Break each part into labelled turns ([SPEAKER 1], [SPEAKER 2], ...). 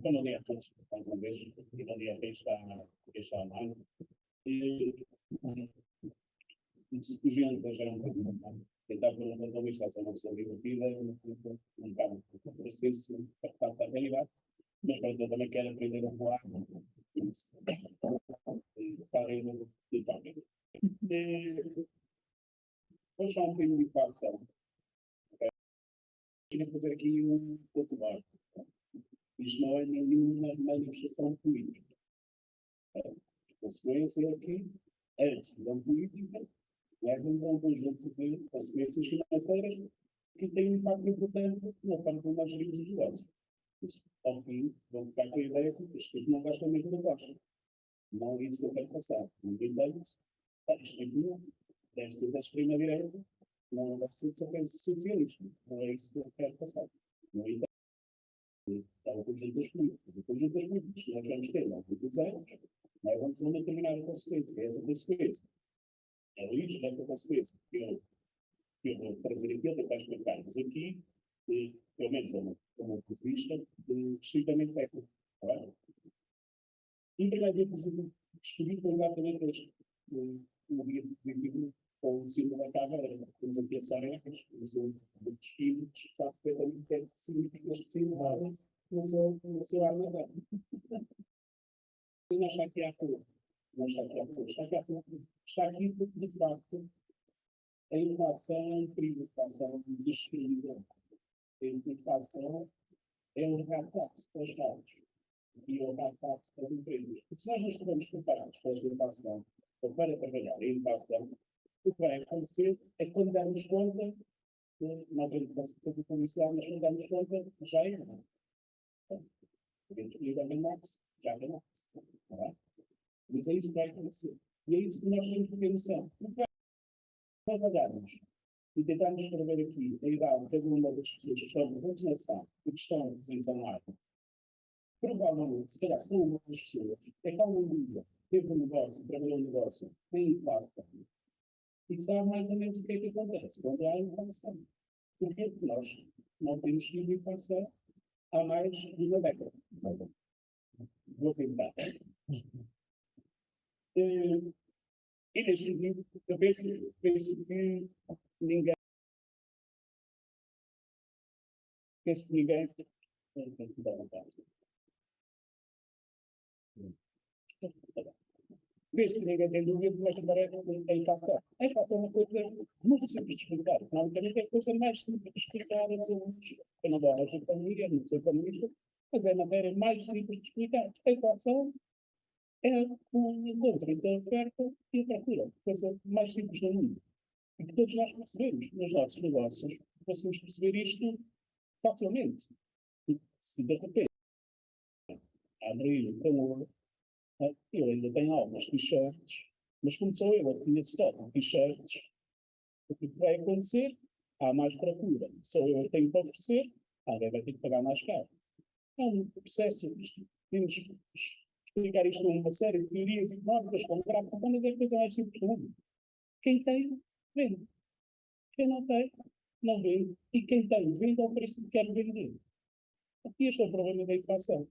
[SPEAKER 1] Então, não é a todos, mais uma vez, e não é a quem está online. E, fugindo da geração tentar por uma atualização uma pessoa divertida, um bocado parecer-se parte da realidade, mas pronto, eu também quero aprender a voar, para ir de tópico. Hoje há um bocadinho de informação. Queria fazer aqui um outro lado. Isto não é nenhuma manifestação política. A consequência é que a decisão política leva-nos a um conjunto de consequências financeiras que têm um impacto importante na forma como nós gerimos os negócios. Ao fim, vão ficar com a ideia que as pessoas não gastam mesmo da taxa. Não é isso que eu quero passar. Ninguém deles, isto aqui deve ser da extrema-direita, não deve ser de socialismo. Não é isso que eu quero passar. No entanto, é o conjunto das políticas. O conjunto das políticas que nós vamos ter ao longo dos anos, nós vamos ter uma determinada consequência. Essa consequência é lixo, essa consequência que eu vou trazer aqui, eu tentar explicar-vos aqui, pelo menos do meu ponto de vista, estritamente técnico. Claro. E também havia escolhido exatamente este, o guia positivo com o símbolo da caveira. Temos aqui as orejas, os espíritos, que está perfeitamente o que significa este símbolo no seu armadilho. E nós está aqui à rua. Está aqui porque, de facto, a inflação é um perigo, a inflação descredibilidade. A inflação é um reflexo para os Estados e um reflexo para as empresas. Porque se nós não estivermos preparados para esta inflação, ou para trabalhar em inflação, o que vai acontecer é que quando darmos conta, não temos capacidade de publicidade, mas quando darmos conta, já é. Podemos ir a Max, já é Max. Mas é isso que vai acontecer. E é isso que nós temos que ter noção. Porque nós trabalharmos e tentarmos escrever aqui a idade de cada uma das pessoas que estão presentes na sala e que estão presentes online, provavelmente, se calhar, são uma das pessoas que ao longo do dia teve um negócio, trabalhou um negócio, tem inflação, e sabe mais ou menos o que é que acontece quando há inflação. Porque nós não temos tido inflação há mais de uma década. Vou tentar. E neste sentido, eu penso que ninguém. Penso que ninguém. Penso que ninguém tem dúvida, mas agora é inflação. A inflação é uma coisa muito simples de explicar. Economicamente é a coisa mais simples de explicar aos alunos. Eu não dou aulas de economia, não sou economista, mas é a matéria mais simples de explicar. A inflação é o encontro entre a oferta e a procura. A coisa mais simples do mundo. E que todos nós percebemos nos nossos negócios. Conseguimos perceber isto facilmente. E se de repente abrir o calor, eu ainda tenho algumas t-shirts, mas como sou eu a que tinha estoque de t-shirts, o que vai acontecer? Há mais procura. Sou eu a que tenho para oferecer, alguém vai ter que pagar mais caro. É um processo. Temos que explicar isto numa série de teorias económicas com gráficos, mas é a coisa mais simples do mundo. Quem tem, vende. Quem não tem, não vende. E quem tem, vende ao preço que quer vender. E este é o problema da inflação.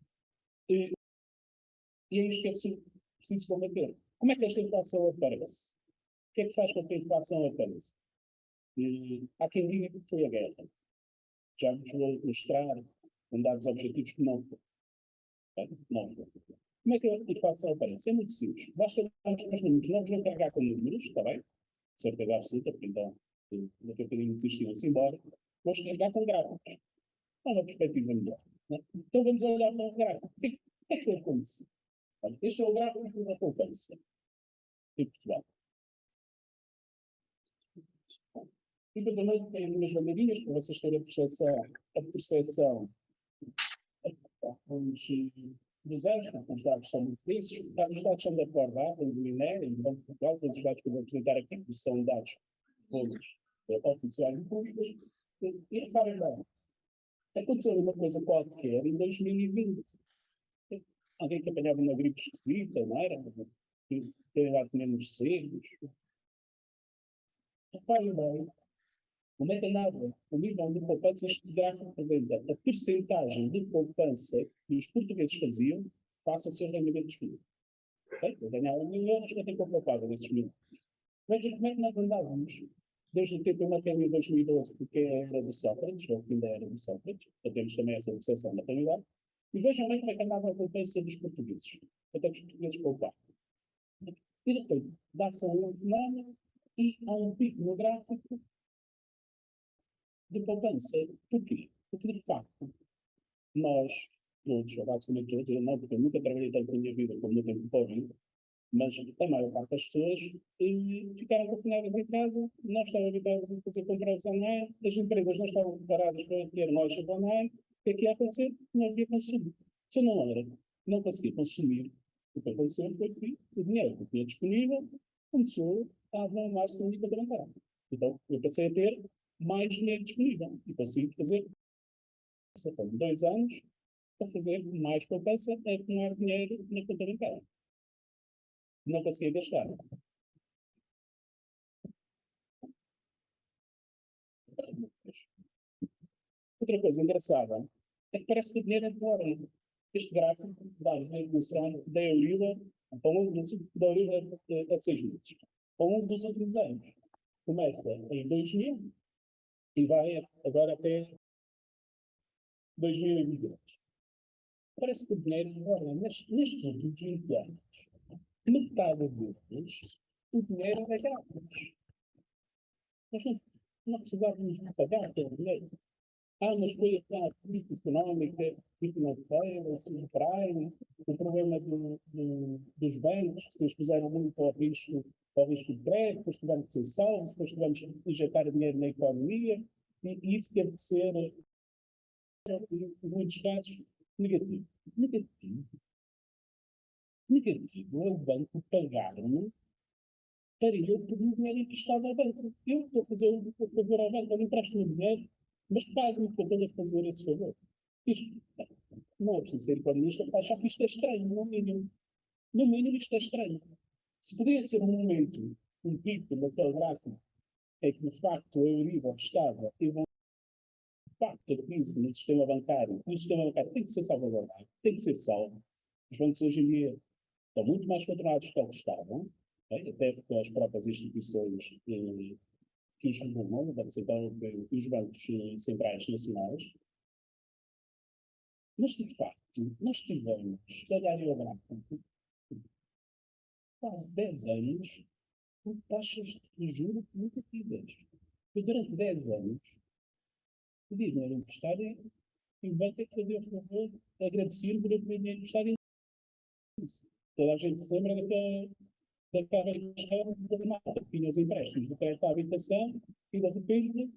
[SPEAKER 1] E é isto que é preciso combater. Como é que esta inflação aparece? O que é que faz com que a inflação apareça? Há quem diga que foi a guerra. Já vos vou mostrar com dados objetivos que não foi. Não foi. Como é que a inflação aparece? É muito simples. Basta darmos os números. Não vos vou carregar com números, está bem? Certeza absoluta, porque então daqui a bocadinho desistiu-se embora. Vamos carregar com gráficos. Há uma perspectiva melhor. Né? Então vamos olhar para o gráfico. O que é que acontece? Este é o gráfico da poupança em Portugal. E depois também tem as bandeirinhas para vocês terem a percepção dos anos, porque os dados são muito densos. Os dados são da Cordada, do Minério, do Banco de Portugal, todos os dados que eu vou apresentar aqui, que são dados todos oficiais e públicos. E reparem bem, aconteceu uma coisa qualquer em 2020. Alguém que apanhava uma gripe esquisita, não era? Que teve lá menos secos. Reparem bem O metanado, o nível de poupança, este gráfico representa a percentagem de poupança que os portugueses faziam face ao seu rendimento disponível. Okay? Eu ganhava 1.000 euros, quanto é que eu poupava desses 1.000? Veja como é que nós andávamos desde o tempo da em 2012, porque é a era do Sócrates, ou o fim da era do Sócrates, para termos também essa percepção da realidade, e vejam bem como é que andava a poupança dos portugueses, até que os portugueses poupavam. E depois, dá-se um fenómeno e há um pico no gráfico de poupança. Porquê? Porque, de facto, nós, todos, ou basicamente todos, eu não, porque eu nunca trabalhei tanto na minha vida como no tempo de Covid, mas a maior parte das pessoas ficaram confinadas em casa, não estavam habituadas a fazer compras online, as empresas não estavam preparadas para ter lojas online, o que é que ia acontecer? Não havia consumo. Se eu não era, não conseguia consumir, o que aconteceu foi que o dinheiro que tinha disponível começou a avançar-se na conta bancária. Então, eu passei a ter mais dinheiro disponível e consegui fazer, foram 2 anos, para fazer mais poupança, a acumular dinheiro na conta bancária. Não conseguia gastar. Outra coisa engraçada é que parece que o dinheiro é de fora. Este gráfico dá-nos a evolução da Euribor ao longo da Euribor a 6 meses. Ao longo dos últimos anos. Começa em 2000 e vai agora até 2022. Parece que o dinheiro é de fora. Mas nestes últimos 20 anos, metade deles, o dinheiro é grátis. Nós não precisávamos de pagar pelo dinheiro. Mas foi a crise económica e financeira, o subprime, o problema dos bancos, que nos puseram muito ao risco de crédito, depois tivemos de ser salvos, depois tivemos de injetar dinheiro na economia, e isso teve que ser, em muitos casos, negativo. Negativo. Negativo é o banco pagar-me para eu pedir dinheiro emprestado ao banco. Eu estou a fazer ao banco, eu empresto-me dinheiro, mas pago-me para eu fazer esse favor. Isto, não é preciso ser economista para achar que isto é estranho, no mínimo. No mínimo, isto é estranho. Se poderia ser um momento, um pico naquele gráfico, é que, de facto, a Euribor estava e de facto, a crise no sistema bancário, e o sistema bancário tem que ser salvaguardado, tem que ser salvo. Os bancos hoje em dia estão muito mais controlados do que eles estavam, até porque as próprias instituições que os regulam, o Banco Central Europeu e os bancos centrais nacionais. Mas, de facto, nós tivemos, se olharem ao gráfico, quase 10 anos com taxas de juros negativas. E durante 10 anos, o dinheiro emprestado e o banco é que fazia o favor de agradecer por o dinheiro emprestado. Toda a gente se lembra daquela história da mata, que tinha os empréstimos do crédito à habitação e, de repente,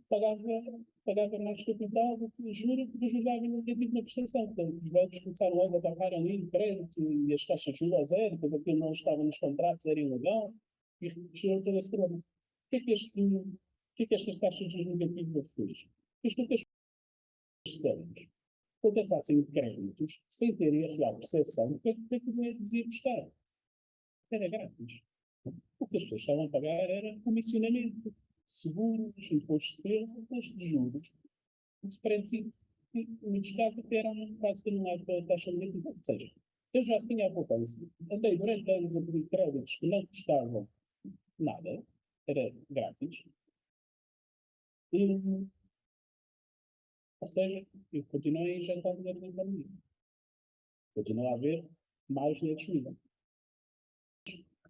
[SPEAKER 1] pagava mais capital do que juros, porque ajudava negativo na prestação. Portanto, os bancos começaram logo a barrar ali de crédito e as taxas de juros a zero, depois aquilo não estava nos contratos, era ilegal, e gerou todo esse problema. O que é que estas taxas de juros negativas fez? Fez com que as pessoas contratassem créditos sem terem a real percepção do que é que o dinheiro devia custar. Era grátis. O que as pessoas estavam a pagar era comissionamento, seguros, imposto de selo, imposto de juros, spreads, e, em muitos casos, até eram quase caminhados para a taxa negativa. Ou seja, eu já tinha a poupança, andei durante anos a pedir créditos que não custavam nada, era grátis, e, ou seja, eu continuei a injetar dinheiro na economia. Continua a haver mais dinheiro disponível.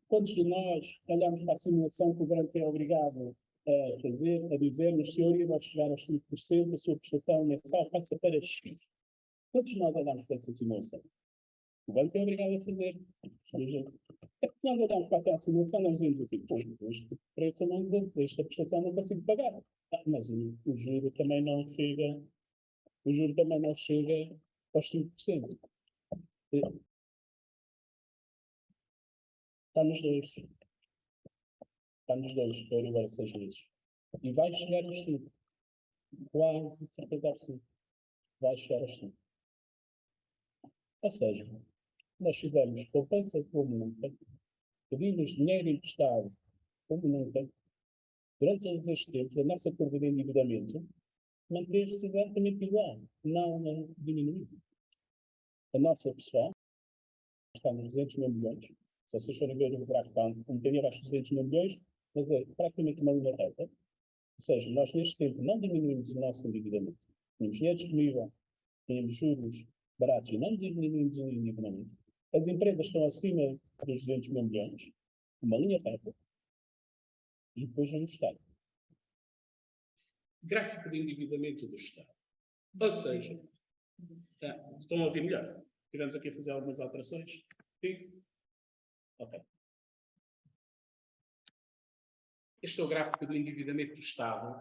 [SPEAKER 1] Quantos de nós olhamos para a simulação que o banco é obrigado a fazer, a dizer-nos se a Euribor chegar aos 5%, a sua prestação mensal passa para X? Quantos de nós olhamos para essa simulação? O banco é obrigado a fazer. É que nós olhamos para aquela simulação e nós dizemos assim, pois, este preço não dou, esta prestação não consigo pagar. Mas o juro também não chega, o juro também não chega aos 5%. Está nos dois. Está nos dois, a Euribor a 6 meses. E vai chegar aos 5. Quase 50%. Vai chegar aos 5. Ou seja, nós fizemos poupança como nunca, pedimos dinheiro emprestado como nunca, Durante todos estes tempos, a nossa curva de endividamento manteve-se exatamente igual, não diminuiu. A nossa pessoal está nos 200 mil milhões. Se vocês forem ver o gráfico, está um bocadinho abaixo dos 200 mil milhões, mas é praticamente uma linha reta. Ou seja, nós neste tempo não diminuímos o nosso endividamento. Tínhamos dinheiro disponível, tínhamos juros baratos e não diminuímos o endividamento. As empresas estão acima dos 200 mil milhões, uma linha reta, e depois vem o Estado. Gráfico de endividamento do Estado. Ou seja, estão a ouvir melhor? Estivemos aqui a fazer algumas alterações. Sim? Ok. Este é o gráfico do endividamento do Estado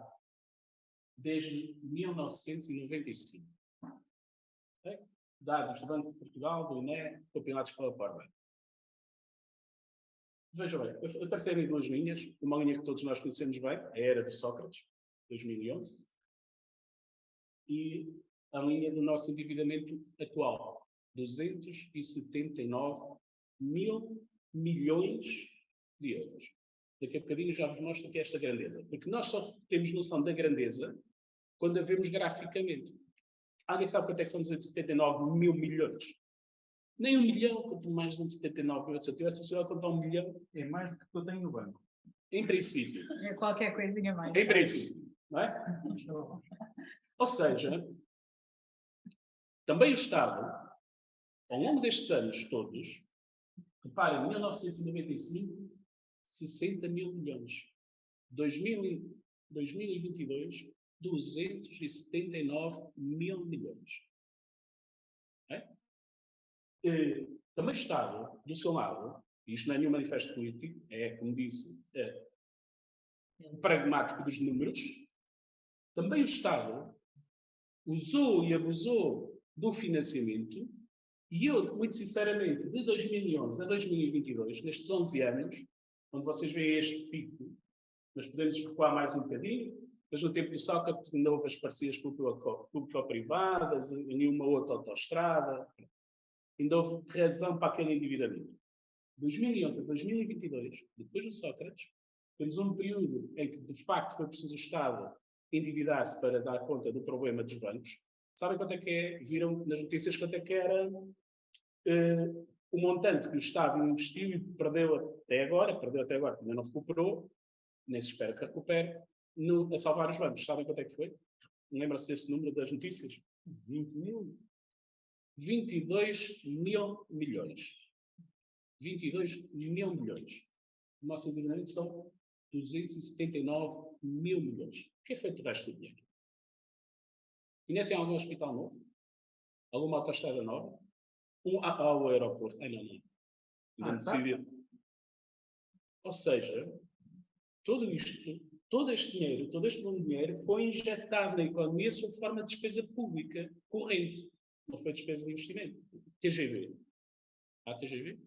[SPEAKER 1] desde 1995. Okay? Dados do Banco de Portugal, do INE, compilados pela Porba. Vejam bem, a terceira em duas linhas, uma linha que todos nós conhecemos bem, a era de Sócrates, 2011, e a linha do nosso endividamento atual, 279 mil milhões de euros. Daqui a bocadinho já vos mostro aqui esta grandeza, porque nós só temos noção da grandeza quando a vemos graficamente. Alguém sabe quanto é que são 279 mil milhões? Nem 1 milhão, quanto mais 279 mil. Se eu tivesse a possibilidade de contar 1 milhão,
[SPEAKER 2] é mais do que eu tenho no banco.
[SPEAKER 1] Em princípio.
[SPEAKER 3] É qualquer coisinha mais.
[SPEAKER 1] Em princípio, não é? Ou seja, também o Estado, ao longo destes anos todos, reparem, 1995, 60 mil milhões. 2022, 279 mil milhões. É? Também o Estado, do seu lado, isto não é nenhum manifesto político, é, como disse, pragmático dos números, também o Estado usou e abusou do financiamento e eu, muito sinceramente, de 2011 a 2022, nestes 11 anos, onde vocês veem este pico, mas podemos recuar mais um bocadinho, mas no tempo do Sócrates ainda houve as parcerias público-privadas, nenhuma outra autoestrada, ainda houve razão para aquele endividamento. De 2011 a 2022, depois do Sócrates, temos um período em que, de facto, foi preciso o Estado endividar-se para dar conta do problema dos bancos. Sabem quanto é que é? Viram nas notícias quanto é que era o montante que o Estado investiu e perdeu até agora, ainda não recuperou, nem se espera que recupere, a salvar os bancos. Sabem quanto é que foi? Lembra-se desse número das notícias? 22 mil milhões. 22 mil milhões. O nosso endividamento são 279 mil milhões. O que é feito o resto do dinheiro? Conhecem algum hospital novo? Alguma autoestrada nova? Ao aeroporto? Não. Ainda decidiram. Ou seja, todo este dinheiro, todo este volume de dinheiro foi injetado na economia sob forma de despesa pública corrente. Não foi despesa de investimento. TGV. Há TGV?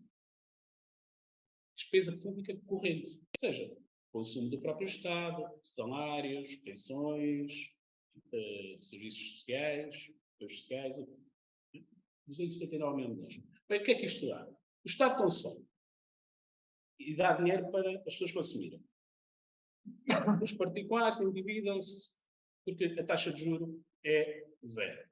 [SPEAKER 1] Despesa pública corrente. Ou seja, consumo do próprio Estado, salários, pensões, serviços sociais, apoios sociais, 279 mil milhões. Bem, o que é que isto dá? O Estado consome e dá dinheiro para as pessoas consumirem. Os particulares endividam-se porque a taxa de juro é zero.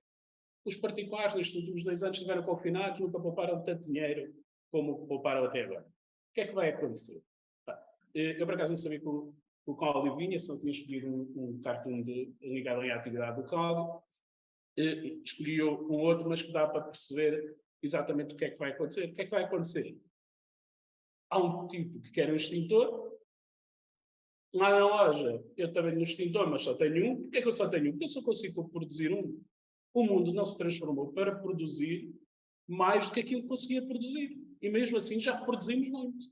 [SPEAKER 1] Os particulares, nestes últimos 2 anos, estiveram confinados, nunca pouparam tanto dinheiro como pouparam até agora. O que é que vai acontecer? Eu, por acaso, não sabia que o Cláudio vinha, só tinha escolhido um cartoon ligado à atividade do Cláudio. Escolhi um outro, mas que dá para perceber exatamente o que é que vai acontecer. O que é que vai acontecer? Há um tipo que quer um extintor. Lá na loja, eu também tenho um extintor, mas só tenho um. Porquê é que eu só tenho um? Porque eu só consigo produzir um. O mundo não se transformou para produzir mais do que aquilo que conseguia produzir. E mesmo assim já produzimos muito.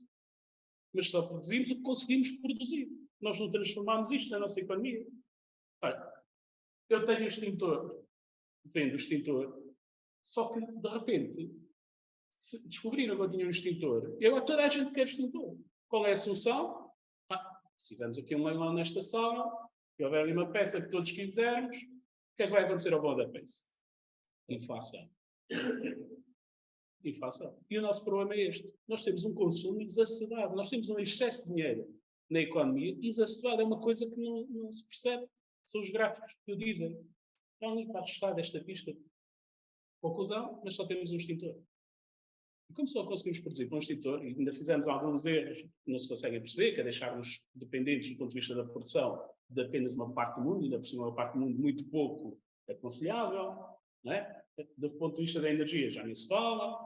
[SPEAKER 1] Mas só produzimos o que conseguimos produzir. Nós não transformámos isto na nossa economia. Olha, eu tenho um extintor, vendo o extintor, só que, de repente, descobriram que eu tinha um extintor. E agora toda a gente quer extintor. Qual é a solução? Se fizermos aqui um leilão nesta sala, e houver ali uma peça que todos quisermos, o que é que vai acontecer ao bom da peça? Inflação. Inflação. E o nosso problema é este. Nós temos um consumo exacerbado. Nós temos um excesso de dinheiro na economia, exacerbado. É uma coisa que não se percebe. São os gráficos que o dizem. Então, ali está testada esta pista. Conclusão, mas só temos um extintor. E como só conseguimos produzir com um extintor, e ainda fizemos alguns erros que não se conseguem perceber, que é deixar-nos dependentes do ponto de vista da produção de apenas uma parte do mundo, ainda por cima uma parte do mundo muito pouco aconselhável, não é? Do ponto de vista da energia já nem se fala,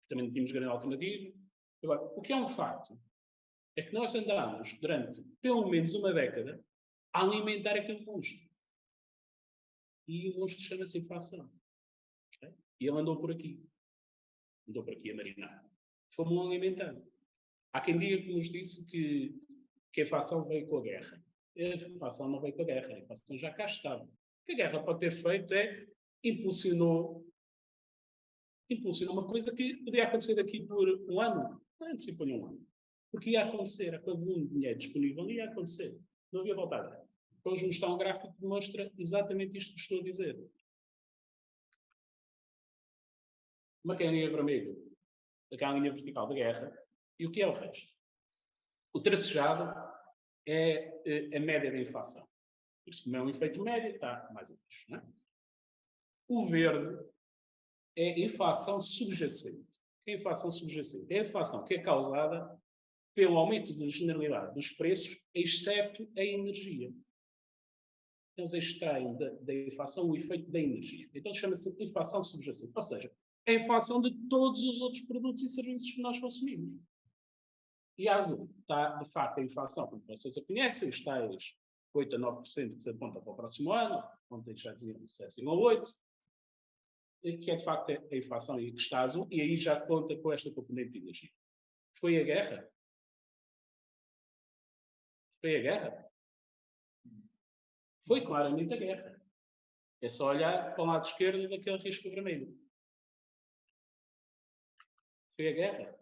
[SPEAKER 1] também não tínhamos grande alternativa. Agora, o que é um facto é que nós andámos durante pelo menos uma década a alimentar aquele monstro. E o monstro chama-se inflação. Okay? E ele andou por aqui. Andou por aqui a marinar. Fomos alimentando. Há quem diga que nos disse que a inflação veio com a guerra. A inflação não veio com a guerra. A inflação já cá estava. O que a guerra pode ter feito é impulsionou uma coisa que podia acontecer daqui por um ano. Não antecipou um ano. Porque ia acontecer. A volume de dinheiro disponível ia acontecer. Não havia volta a dar. Hoje nos está um gráfico que demonstra exatamente isto que estou a dizer. Uma que é a linha vermelha, aquela linha vertical da guerra, e o que é o resto? O tracejado é a média da inflação. Isto como é um efeito médio, está mais abaixo. Não é? O verde é a inflação subjacente. O que é a inflação subjacente? É a inflação que é causada pelo aumento da generalidade dos preços, exceto a energia. Eles extraem da inflação o efeito da energia. Então chama-se inflação subjacente. Ou seja, é a inflação de todos os outros produtos e serviços que nós consumimos. E a azul está, de facto, a inflação, como vocês a conhecem, os tais 8 a 9% que se aponta para o próximo ano, ontem já diziam 7,8%, que é, de facto, a inflação que está azul, e aí já conta com esta componente de energia. Foi a guerra? Foi a guerra? Foi claramente a guerra. É só olhar para o lado esquerdo daquele risco vermelho. Foi a guerra.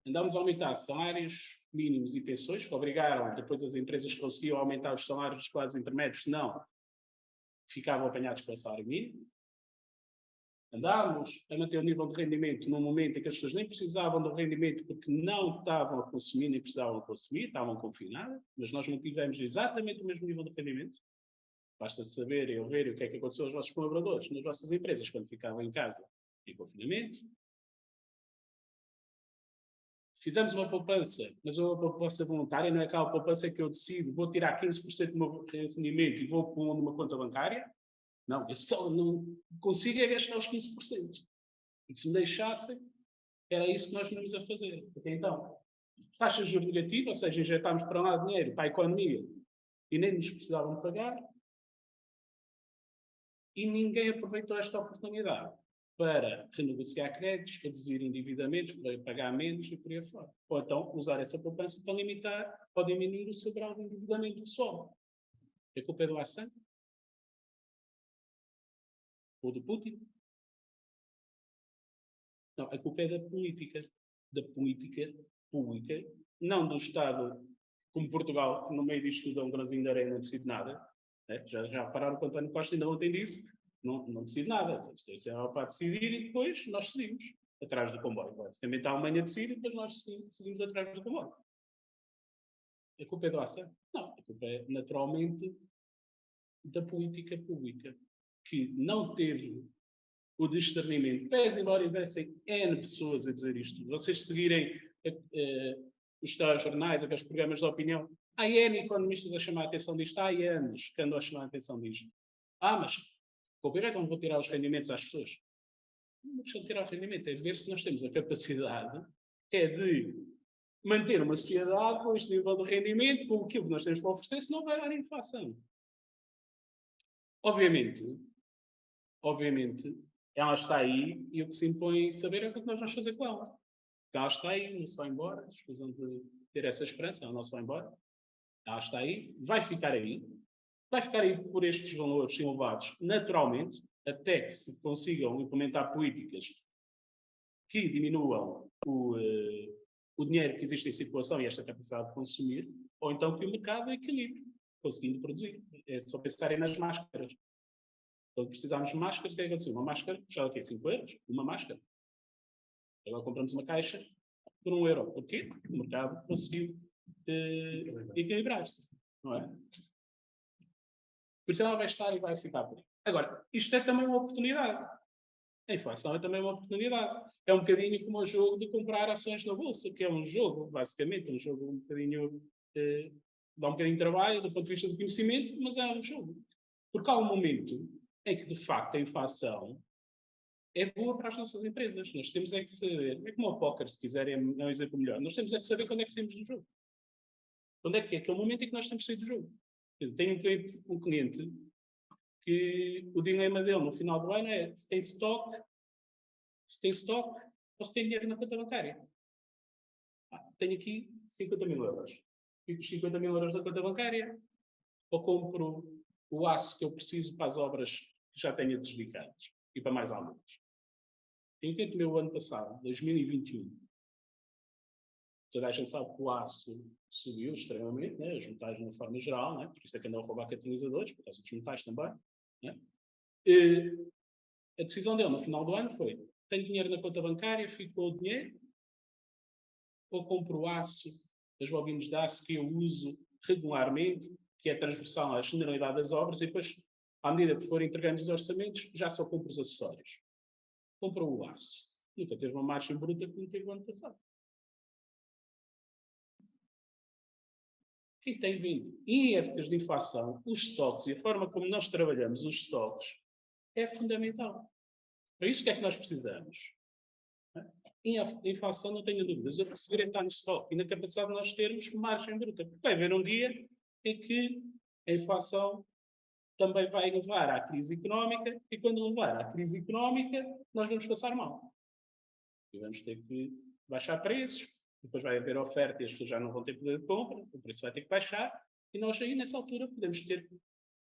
[SPEAKER 1] Andámos a aumentar salários mínimos e pensões, que obrigaram depois as empresas que conseguiam aumentar os salários dos quadros intermédios, senão ficavam apanhados com o salário mínimo. Andámos a manter o nível de rendimento num momento em que as pessoas nem precisavam do rendimento porque não estavam a consumir, nem precisavam consumir, estavam confinadas, mas nós mantivemos exatamente o mesmo nível de rendimento. Basta saber e ouvir o que é que aconteceu aos vossos colaboradores nas vossas empresas quando ficavam em casa em confinamento. Fizemos uma poupança, mas uma poupança voluntária, não é aquela poupança que eu decido, vou tirar 15% do meu rendimento e vou pôr numa conta bancária. Não, eu só não consigo é gastar os 15%. E se me deixassem, era isso que nós íamos a fazer. Porque então, taxas de juros negativas, ou seja, injetámos para lá dinheiro para a economia e nem nos precisavam pagar, e ninguém aproveitou esta oportunidade para renegociar créditos, reduzir endividamentos, para pagar menos e por aí fora. Ou então usar essa poupança para limitar ou diminuir o seu grau de endividamento pessoal. A culpa é do Assad? Ou do Putin? Não, a culpa é da política pública, não do Estado como Portugal, que no meio disto tudo é um grãozinho de areia, não decide nada. Né? Já pararam com o António Costa, ainda ontem disse, não decide nada. Isso é para decidir e depois nós decidimos atrás do comboio. Basicamente a Alemanha decide e depois nós decidimos atrás do comboio. A culpa é do Assad? Não, a culpa é naturalmente da política pública, que não teve o discernimento. Pese embora houvessem N pessoas a dizer isto. Vocês seguirem os telejornais, aqueles programas de opinião, há N economistas a chamar a atenção disto, há anos que andam a chamar a atenção disto. Mas então vou tirar os rendimentos às pessoas. Não é questão de tirar o rendimento, é ver se nós temos a capacidade de manter uma sociedade com este nível de rendimento, com aquilo que nós temos para oferecer, senão vai haver inflação. Obviamente, ela está aí e o que se impõe saber é o que nós vamos fazer com ela. Porque ela está aí, não se vai embora, escusam de ter essa esperança, ela não se vai embora. Ela está aí, vai ficar aí por estes valores elevados, naturalmente, até que se consigam implementar políticas que diminuam o dinheiro que existe em circulação e esta capacidade de consumir, ou então que o mercado equilibre, conseguindo produzir. É só pensarem nas máscaras. Quando precisávamos de máscaras, o que é que aconteceu? Uma máscara custava o quê? 5 euros? Uma máscara. Agora compramos uma caixa por €1. Porquê? O mercado conseguiu equilibrar-se, não é? Por isso ela vai estar e vai ficar por aí. Agora, isto é também uma oportunidade. A inflação é também uma oportunidade. É um bocadinho como o jogo de comprar ações na bolsa, que é um jogo, basicamente, um jogo um bocadinho. Dá um bocadinho de trabalho do ponto de vista do conhecimento, mas é um jogo. Porque há um momento em que, de facto, a inflação é boa para as nossas empresas. Nós temos é que saber. É como o póquer, se quiserem, é um exemplo melhor. Nós temos é que saber quando é que saímos do jogo. Quando é que é aquele momento em que nós temos que sair do jogo. Tenho um cliente que o dilema dele no final do ano é se tem estoque ou se tem dinheiro na conta bancária. Tenho aqui 50 mil euros. Fico os 50 mil euros na conta bancária ou compro o aço que eu preciso para as obras que já tenho adjudicadas e para mais algumas. Enquanto o meu ano passado, 2021, toda a gente sabe que o aço subiu extremamente, né? Os metais de uma forma geral, né? Por isso é que andam a roubar catalisadores, por causa dos metais também. Né? A decisão dele no final do ano foi: tenho dinheiro na conta bancária, fico com o dinheiro, ou compro o aço, as bobinas de aço que eu uso regularmente, que é transversal à generalidade das obras, e depois, à medida que forem entregando os orçamentos, já só compro os acessórios. Compro o aço. Nunca teve uma margem bruta como teve o ano passado. Quem tem vindo? Em épocas de inflação, os estoques e a forma como nós trabalhamos os estoques é fundamental. Para isso, o que é que nós precisamos? Em inflação, não tenho dúvidas. O segredo está no estoque e na capacidade de nós termos margem bruta. Porque vai haver um dia em que a inflação também vai levar à crise económica e quando levar à crise económica, nós vamos passar mal. E vamos ter que baixar preços, depois vai haver oferta e as pessoas já não vão ter poder de compra, o preço vai ter que baixar e nós aí, nessa altura, podemos ter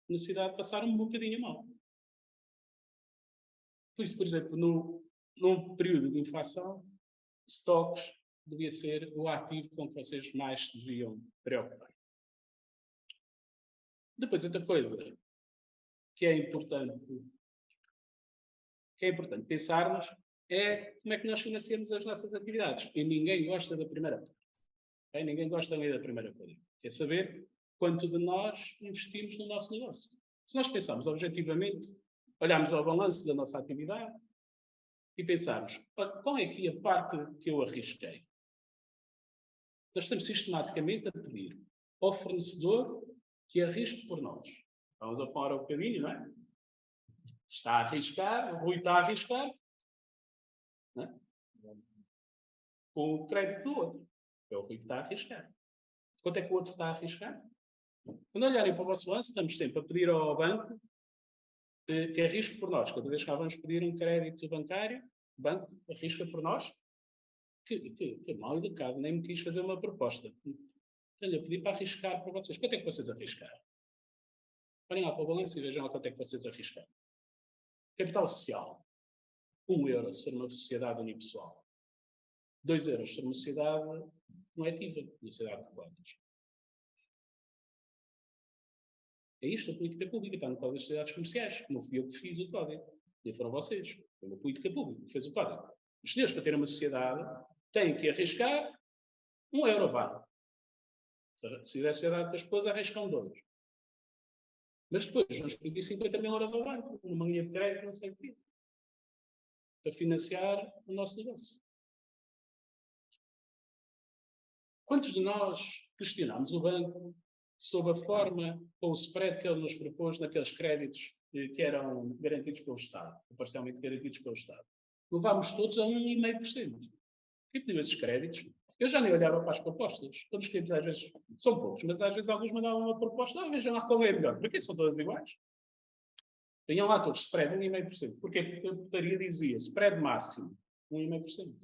[SPEAKER 1] necessidade de passar um bocadinho mal. Por isso, por exemplo, num período de inflação, estoques devia ser o ativo com que vocês mais se deviam preocupar. Depois, outra coisa que é importante pensarmos é como é que nós financiamos as nossas atividades. E ninguém gosta da primeira coisa. Okay? Ninguém gosta nem da primeira coisa. É saber quanto de nós investimos no nosso negócio. Se nós pensarmos objetivamente, olharmos ao balanço da nossa atividade e pensarmos, qual é aqui a parte que eu arrisquei? Nós estamos sistematicamente a pedir ao fornecedor que arrisque por nós. Vamos a falar um bocadinho, não é? Está a arriscar, o Rui está a arriscar, não é? Com o crédito do outro. É o Rui que está a arriscar. Quanto é que o outro está a arriscar? Quando olharem para o vosso balanço, estamos sempre a pedir ao banco que arrisque por nós. Cada vez que vamos pedir um crédito bancário, o banco arrisca por nós. Que mal educado, nem me quis fazer uma proposta. Olha, eu pedi para arriscar para vocês. Quanto é que vocês arriscaram? Olhem lá para o balanço e vejam lá quanto é que vocês arriscaram. Capital social. €1 se for uma sociedade unipessoal. €2 se for uma sociedade não é ativa, uma sociedade de cotas. É isto a política pública, está no Código das Sociedades Comerciais. Não fui eu que fiz o código. Nem foram vocês. Foi uma política pública que fez o código. Os senhores, para ter uma sociedade, têm que arriscar €1, vá. Se fizer sociedade com a esposa, arriscam €2. Mas depois vamos pedir 50 mil euros ao banco, numa linha de crédito, não sei o quê, para financiar o nosso negócio. Quantos de nós questionamos o banco sobre a forma ou o spread que ele nos propôs naqueles créditos que eram garantidos pelo Estado, ou parcialmente garantidos pelo Estado? Levámos todos a 1,5%. Quem pediu esses créditos? Eu já nem olhava para as propostas. Todos os clientes, às vezes, são poucos, mas às vezes alguns mandavam uma proposta, vejam lá qual é a melhor. Para quê? São todas iguais. Venham lá todos, spread 1,5%. Porquê? Porque a portaria dizia spread máximo 1,5%.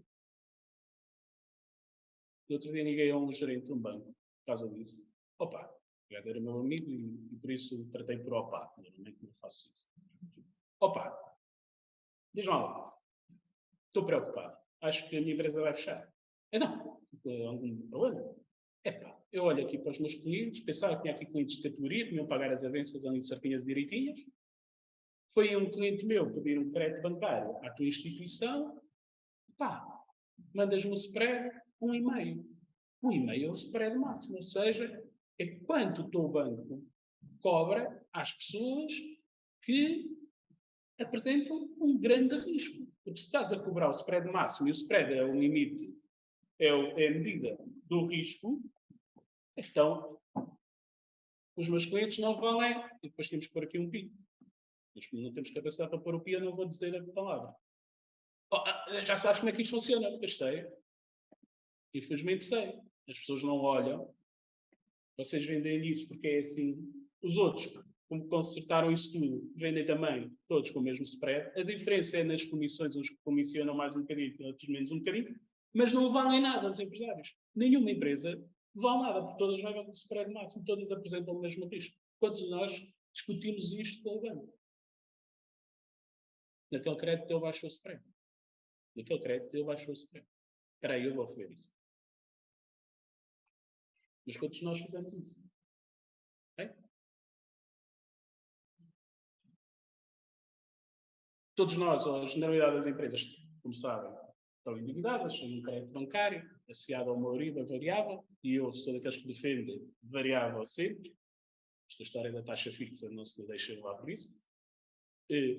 [SPEAKER 1] No outro dia liguei a um gerente de um banco por causa disso. Opa, o gajo era meu amigo e por isso tratei por opa. Normalmente não faço isso. Opa, diz-me lá uma coisa. Estou preocupado. Acho que a minha empresa vai fechar. Então, algum problema? Epá, eu olho aqui para os meus clientes, pensava que tinha aqui clientes de categoria, que iam pagar as avanças ali de certinhas direitinhas. Foi um cliente meu pedir um crédito bancário à tua instituição. Pá, mandas-me o spread 1,5. 1,5 é o spread máximo, ou seja, é quanto o teu banco cobra às pessoas que apresentam um grande risco. Porque se estás a cobrar o spread máximo e o spread é o limite, é a medida do risco, então os meus clientes não valem, e depois temos que pôr aqui um pi. Mas como não temos capacidade para pôr o pi, eu não vou dizer a palavra. Já sabes como é que isto funciona, eu sei. Infelizmente sei. As pessoas não olham. Vocês vendem isso porque é assim. Os outros, como consertaram isso tudo, vendem também todos com o mesmo spread. A diferença é nas comissões, uns que comissionam mais um bocadinho, outros menos um bocadinho, mas não valem nada aos empresários. Nenhuma empresa vale nada, porque todas jogam com o spread máximo, todas apresentam o mesmo risco. Quantos de nós discutimos isto com o banco? Naquele crédito ele baixou o spread. Naquele crédito ele baixou o spread. Espera aí, eu vou ver isso. Mas quantos de nós fizemos isso? Okay? Todos nós, ou a generalidade das empresas, como sabem, estão endividadas, têm um crédito bancário associado a uma Euribor variável, e eu sou daqueles que defendem variável sempre. Esta história da taxa fixa não se deixa levar por isso.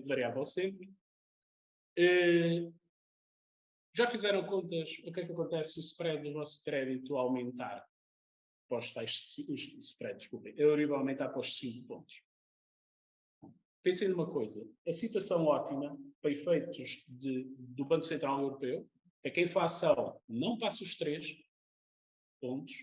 [SPEAKER 1] Variável sempre. Já fizeram contas o que é que acontece se o spread do vosso crédito aumentar após spread, desculpem, a Euribor aumentar após 5 pontos? Pensem numa coisa, a situação ótima, para efeitos do Banco Central Europeu, é que a inflação não passa os 3 pontos,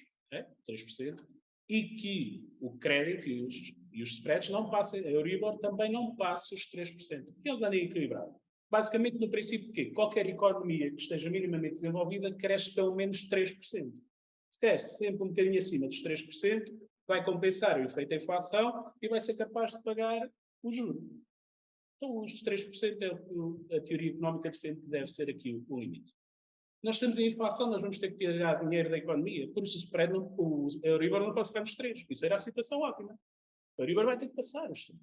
[SPEAKER 1] 3%, e que o crédito e os spreads não passem, a Euribor também não passa os 3%, porque eles andam equilibrados. Basicamente no princípio que qualquer economia que esteja minimamente desenvolvida cresce pelo menos 3%. Se cresce sempre um bocadinho acima dos 3%, vai compensar o efeito da inflação e vai ser capaz de pagar o juro. Então, os 3% é o que a teoria económica defende que deve ser aqui o limite. Nós estamos em inflação, nós vamos ter que tirar dinheiro da economia, por isso o Euribor não pode ficar nos 3. Isso era a situação ótima. O Euribor vai ter que passar os 5. O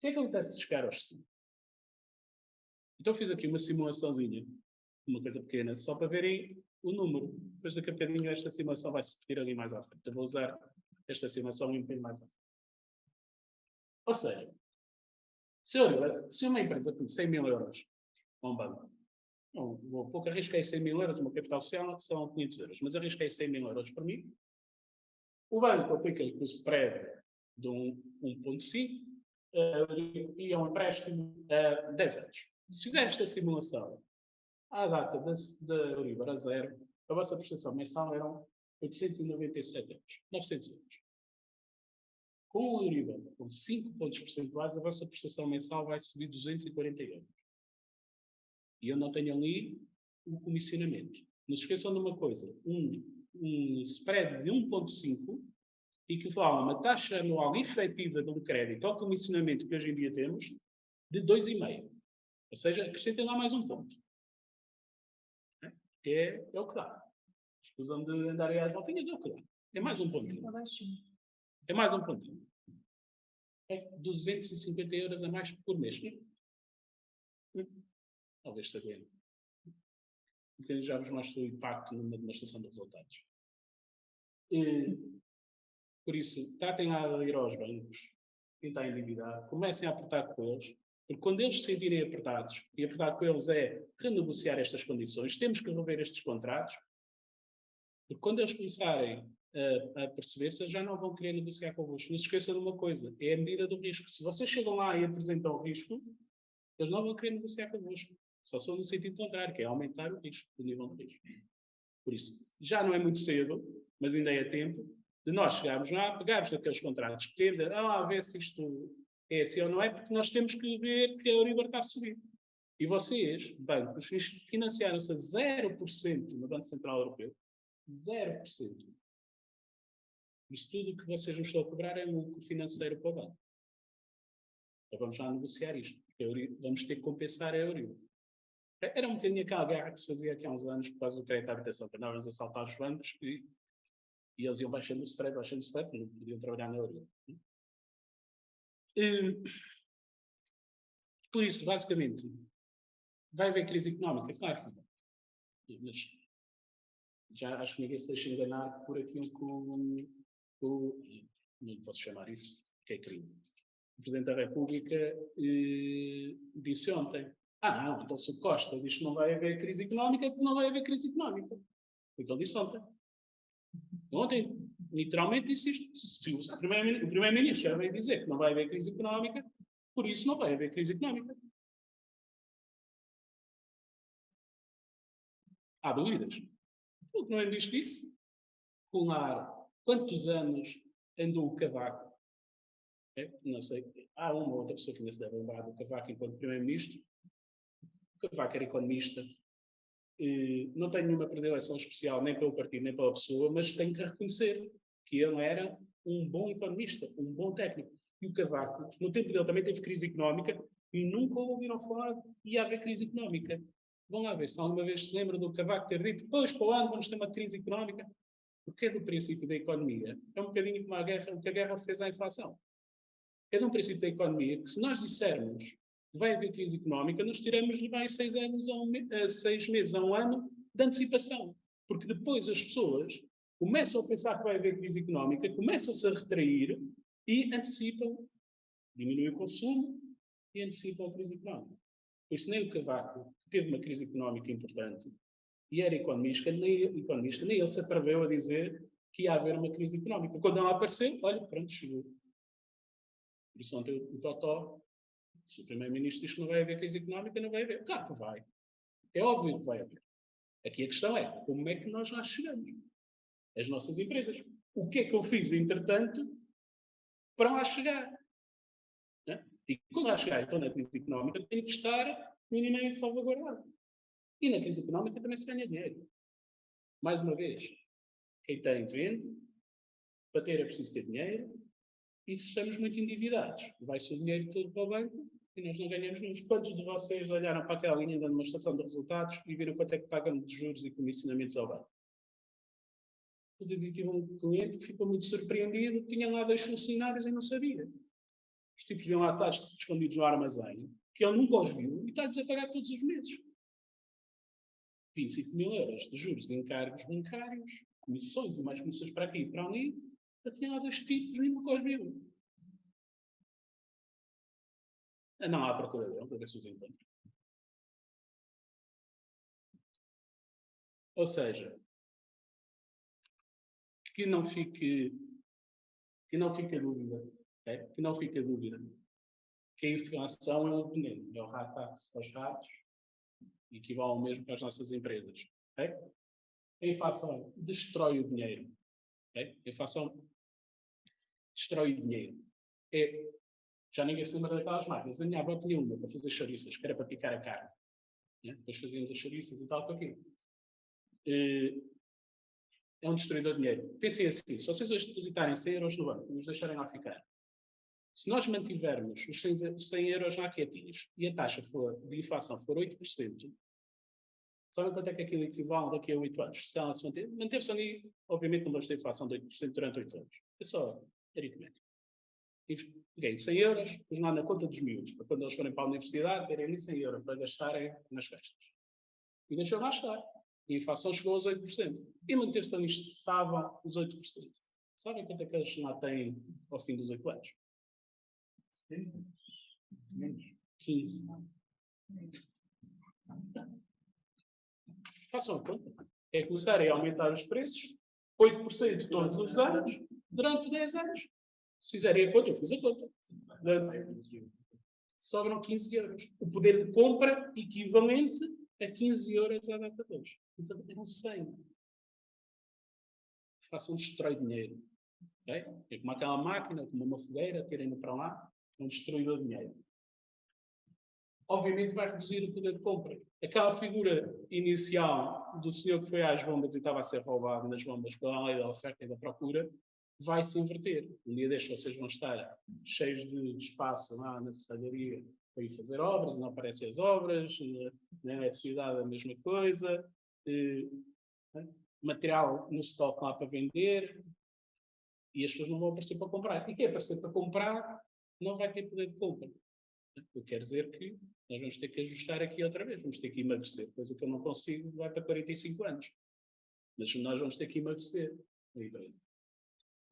[SPEAKER 1] que é que acontece se chegar aos 5? Então fiz aqui uma simulaçãozinha, uma coisa pequena, só para verem o número. Depois daqui a bocadinho esta simulação vai se repetir ali mais à frente. Eu vou usar esta simulação um bocadinho mais à frente. Ou seja, se uma empresa tem 100 mil euros a um banco, um pouco arrisquei 100 mil euros, uma capital social são 500 euros, mas arrisquei 100 mil euros para mim. O banco aplica-lhe o spread de 1,5 e é um empréstimo a 10 anos. Se fizer esta simulação à data da Euribor a zero, a vossa prestação mensal eram 897 euros, 900 euros. Com o Euribor com 5 pontos percentuais, a vossa prestação mensal vai subir 240 euros. E eu não tenho ali o comissionamento. Não se esqueçam de uma coisa, um spread de 1,5 equivale a uma taxa anual efetiva de um crédito ao comissionamento que hoje em dia temos de 2,5. Ou seja, acrescentem lá mais um ponto. Que é o que dá. Escusam de andarem às voltinhas, é o que dá. É mais um pontinho. É mais um pontinho. É 250 euros a mais por mês. Talvez sabendo. Porque já vos mostro o impacto numa demonstração de resultados. Por isso, tratem lá de ir aos bancos, quem está endividado, comecem a apertar com eles, porque quando eles se sentirem apertados, e apertar com eles é renegociar estas condições, temos que rever estes contratos, porque quando eles começarem a perceber-se, já não vão querer negociar convosco. Não se esqueçam de uma coisa, é a medida do risco. Se vocês chegam lá e apresentam o risco, eles não vão querer negociar convosco. Só se for no sentido contrário, que é aumentar o risco, o nível de risco. Por isso, já não é muito cedo, mas ainda é tempo, de nós chegarmos lá, pegarmos naqueles contratos que temos, a ver se isto é assim ou não é, porque nós temos que ver que a Euribor está a subir. E vocês, bancos, financiaram-se a 0% no Banco Central Europeu, 0%. Isso tudo que vocês nos estão a cobrar é lucro financeiro para o banco. Então vamos lá negociar isto, porque vamos ter que compensar a Euribor. Era um bocadinho aquela guerra que se fazia aqui há uns anos por causa do crédito à habitação, para nós assaltar os bancos e eles iam baixando o spread, não podiam trabalhar na Euribor. Por isso, basicamente, vai haver crise económica, claro. Mas Já acho que ninguém se deixa enganar por aquilo que não posso chamar isso, que é crime. O Presidente da República disse ontem, não, então se o Costa diz que não vai haver crise económica, é porque não vai haver crise económica. Foi o que ele disse ontem. Ontem, literalmente disse isto. Se o Primeiro-Ministro já veio dizer que não vai haver crise económica, por isso não vai haver crise económica. Há dúvidas? O Primeiro-Ministro disse, quantos anos andou o Cavaco? Não sei, há uma ou outra pessoa que ainda se deve lembrar do Cavaco enquanto Primeiro-Ministro. O Cavaco era economista, não tem nenhuma predileção especial nem pelo partido nem pela pessoa, mas tem que reconhecer que ele era um bom economista, um bom técnico. E o Cavaco, no tempo dele, também teve crise económica e nunca ouviram falar que ia haver crise económica. Vão lá ver se alguma vez se lembra do Cavaco ter dito, depois para o ano vamos ter uma crise económica. O que é do princípio da economia? É um bocadinho como o que a guerra fez à inflação. É de um princípio da economia que se nós dissermos que vai haver crise económica, nós tiramos-lhe vai 6 meses a um ano de antecipação. Porque depois as pessoas começam a pensar que vai haver crise económica, começam-se a retrair e antecipam, diminuem o consumo e antecipam a crise económica. Por isso nem o Cavaco, que teve uma crise económica importante, e era economista, nem ele se atreveu a dizer que ia haver uma crise económica. Quando ela apareceu, olha, pronto, chegou. Por isso ontem o Totó, se o Primeiro-Ministro diz que não vai haver crise económica, não vai haver. Claro que vai. É óbvio que vai haver. Aqui a questão é, como é que nós lá chegamos? As nossas empresas. O que é que eu fiz, entretanto, para lá chegar? Né? E quando lá chegar, então, na crise económica, tenho que estar minimamente salvaguardado. E na crise económica também se ganha dinheiro. Mais uma vez, quem tem vende, para ter é preciso ter dinheiro, e se estamos muito endividados, vai-se o dinheiro todo para o banco e nós não ganhamos nenhum. Quantos de vocês olharam para aquela linha da demonstração de resultados e viram quanto é que pagam de juros e comissionamentos ao banco? Eu tive um cliente que ficou muito surpreendido, tinha lá 2 funcionários e não sabia. Os tipos vinham lá estar escondidos no armazém, que ele nunca os viu, e está-lhes a pagar todos os meses. 25 mil euros de juros de encargos bancários, comissões e mais comissões para aqui e para ali, eu tinha lá 2 tipos e nunca os viu. Não há procura deles, a ver se os encontro. Ou seja, que não fique dúvida, que não fique dúvida que a inflação é um veneno, é o rat tax para os ratos e equivale ao mesmo para as nossas empresas. Okay? A inflação destrói o dinheiro. Okay? A inflação destrói o dinheiro. Já ninguém se lembra daquelas máquinas. A minha avó tinha uma para fazer chouriças, que era para picar a carne. Né? Depois fazíamos as chouriças e tal, com aquilo. É um destruidor de dinheiro. Pensem assim, se vocês hoje depositarem 100 euros no banco e nos deixarem lá ficar, se nós mantivermos os 100 euros lá quietinhos e a taxa de inflação for 8%, sabem quanto é que aquilo equivale daqui a 8 anos? Se ela se manter-se ali, obviamente não vamos ter inflação de 8% durante 8 anos. É só aritmética. Peguei 100 euros, pus lá na conta dos miúdos, para quando eles forem para a universidade, terem ali 100 euros para gastarem nas festas. E deixou lá estar. E a inflação chegou aos 8%. E manter-se ali estável os 8%. Sabem quanto é que eles lá têm ao fim dos 8 anos? Menos. 15. Façam a conta. É começarem a aumentar os preços, 8% todos os anos, durante 10 anos. Se fizerem a conta, eu fiz a conta. Sobram 15 euros. O poder de compra equivalente a 15 euros à data de hoje. Eram 100. Façam destrói dinheiro. Okay? É como aquela máquina, como uma fogueira, tirem-no para lá, é um destruidor de dinheiro. Obviamente vai reduzir o poder de compra. Aquela figura inicial do senhor que foi às bombas e estava a ser roubado nas bombas pela lei da oferta e da procura, vai se inverter. Um dia destes vocês vão estar cheios de espaço lá na secretaria para ir fazer obras, não aparecem as obras, na eletricidade a mesma coisa, material no estoque lá para vender, e as pessoas não vão aparecer para comprar. E quem aparecer para comprar não vai ter poder de compra. Eu quero dizer que nós vamos ter que ajustar aqui outra vez, vamos ter que emagrecer, coisa que eu não consigo, vai para 45 anos. Mas nós vamos ter que emagrecer na empresa.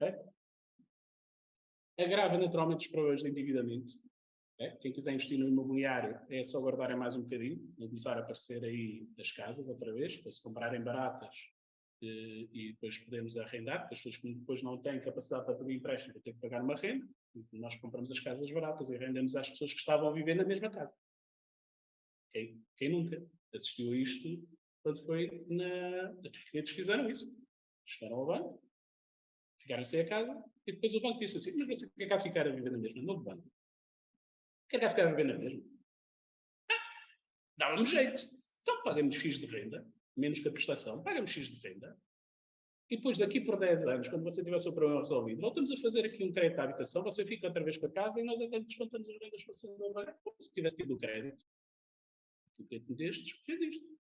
[SPEAKER 1] Okay? Agrava naturalmente os problemas de endividamento. Okay? Quem quiser investir no imobiliário é só guardar mais um bocadinho, não começar a aparecer aí as casas outra vez, para se comprarem baratas e depois podemos arrendar, porque as pessoas que depois não têm capacidade para pedir empréstimo vão ter que pagar uma renda. Então, nós compramos as casas baratas e arrendamos às pessoas que estavam a viver na mesma casa. Quem nunca assistiu a isto quando foi na... Os portugueses fizeram isso. Chegaram ao banco, ficaram sem a casa e depois o banco disse assim: mas você quer cá ficar a viver na mesma? Não, banco. Quer cá ficar a viver na mesma? Dá-me jeito. Então paga-me X de renda, menos que a prestação, paga-me X de renda. E depois, daqui por 10 anos, quando você tiver o seu problema resolvido, voltamos a fazer aqui um crédito à habitação, você fica outra vez com a casa e nós até descontamos as rendas para você não pagar, como se tivesse tido o crédito. O crédito destes fez isto.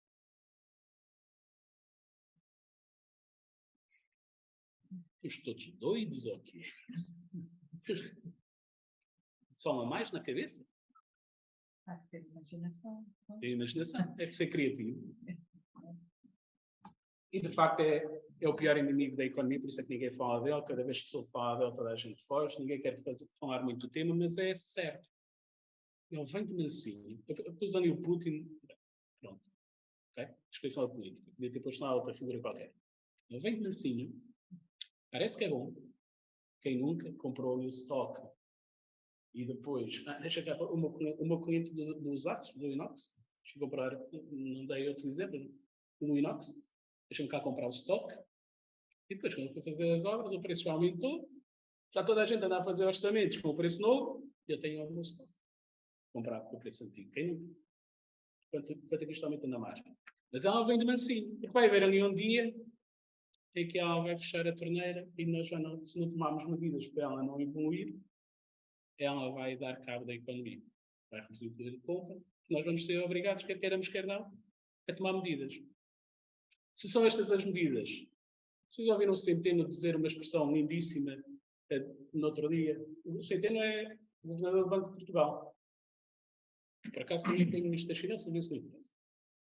[SPEAKER 1] Os todos doidos, óbvio. Só a mais na cabeça?
[SPEAKER 2] Ter imaginação.
[SPEAKER 1] Tem imaginação, é que ser criativo. E de facto é o pior inimigo da economia, por isso é que ninguém fala dele. Cada vez que sou falar dele, toda a gente foge, ninguém quer falar muito do tema, mas é certo. Ele vem de mansinho. Eu pus ali o Putin, pronto, ok? Descrição da política, podia ter posto lá outra figura qualquer. Ele vem de mansinho, parece que é bom. Quem nunca comprou ali o stock e depois, deixa cá, o meu cliente dos aços, do inox, deixa eu comprar, não dei outros exemplos, no inox, deixa-me cá comprar o stock, e depois, quando foi fazer as obras, o preço já aumentou, já toda a gente anda a fazer orçamentos com o preço novo, e eu tenho algum stock. Comprar com o preço antigo. Quem nunca? Quanto é que isto aumenta na margem? Mas ela vem de mansinho, porque vai haver ali um dia em que ela vai fechar a torneira e nós já não, se não tomarmos medidas para ela não evoluir, ela vai dar cabo da economia. Vai reduzir o poder de compra. Nós vamos ser obrigados, quer queiramos, quer não, a tomar medidas. Se são estas as medidas, vocês ouviram o Centeno dizer uma expressão lindíssima no outro dia? O Centeno é o governador do Banco de Portugal. Por acaso também tem o Ministro das Finanças, não sei se interessa.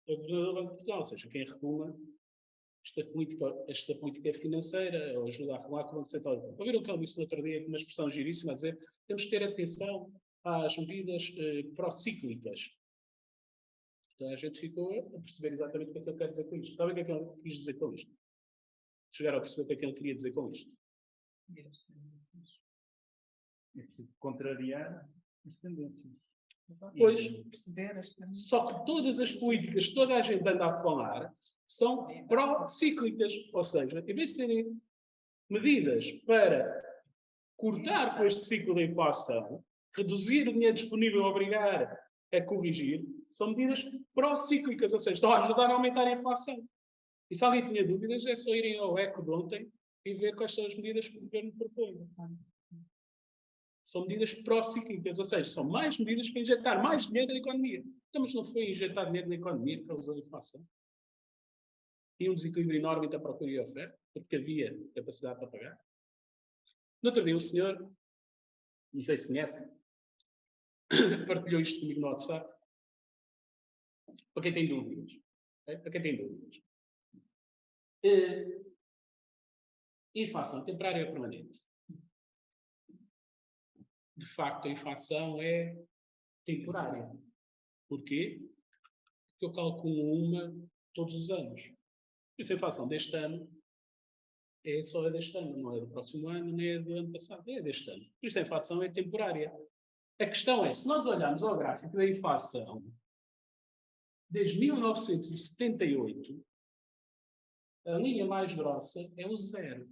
[SPEAKER 1] É o governador do Banco de Portugal, ou seja, quem regula esta política financeira, ou ajuda a regular com o Banco Central. Ouviram o que ele disse no outro dia, com uma expressão giríssima, a dizer temos que ter atenção às medidas procíclicas. Então a gente ficou a perceber exatamente o que é que ele quer dizer com isto. Sabem o que é que ele quis dizer com isto? Chegaram a perceber o que é que ele queria dizer com isto?
[SPEAKER 3] É preciso contrariar as tendências.
[SPEAKER 1] Pois,
[SPEAKER 2] Perceber as tendências.
[SPEAKER 1] só que todas as políticas, toda a gente anda a falar, são procíclicas. Ou seja, em vez de serem medidas para cortar com este ciclo da inflação, reduzir o dinheiro disponível e obrigar a corrigir, são medidas procíclicas, ou seja, estão a ajudar a aumentar a inflação. E se alguém tinha dúvidas, é só irem ao ECO de ontem e ver quais são as medidas que o governo propõe. São medidas procíclicas, ou seja, são mais medidas para injetar mais dinheiro na economia. Então, mas não foi injetar dinheiro na economia que causou a inflação? Tinha um desequilíbrio enorme entre a procura e a oferta, porque havia capacidade para pagar. No outro dia, o senhor, não sei se conhecem, partilhou isto comigo no WhatsApp. Para quem tem dúvidas. Para quem tem dúvidas. Inflação temporária ou permanente? De facto, a inflação é temporária. Porquê? Porque eu calculo uma todos os anos. Por isso a inflação deste ano é só deste ano, não é do próximo ano, nem é do ano passado, é deste ano. Por isso a inflação é temporária. A questão é, se nós olharmos ao gráfico da inflação, desde 1978, a linha mais grossa é o zero.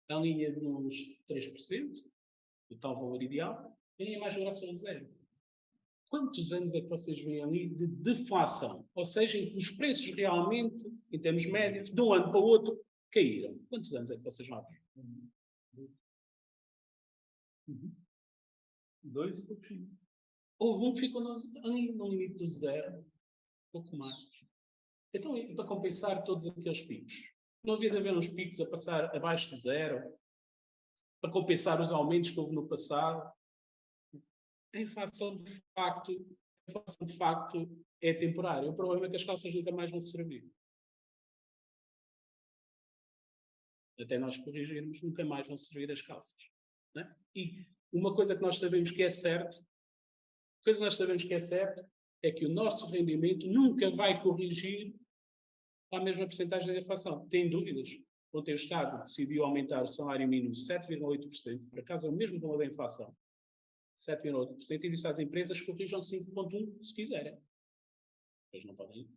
[SPEAKER 1] A linha dos 3%, o tal valor ideal, a linha mais grossa é o zero. Quantos anos é que vocês veem ali de deflação? Ou seja, em que os preços realmente, em termos médios, de um ano para o outro, caíram. Quantos anos é que vocês vão ver?
[SPEAKER 3] 2 e pouquinho.
[SPEAKER 1] Houve um que ficou ali no limite do zero, pouco mais. Então, para compensar todos aqueles picos, não havia de haver uns picos a passar abaixo de zero, para compensar os aumentos que houve no passado. A inflação, de facto, é temporária. O problema é que as calças nunca mais vão servir.
[SPEAKER 4] até nós corrigirmos, nunca mais vão servir as calças. Né? E uma coisa que nós sabemos que é certo, é que o nosso rendimento nunca vai corrigir à mesma porcentagem da inflação. Tem dúvidas? Ontem o Estado decidiu aumentar o salário mínimo 7,8%, por acaso é o mesmo valor da inflação, 7,8%, e disse às empresas que corrijam 5,1% se quiserem. Eles não podem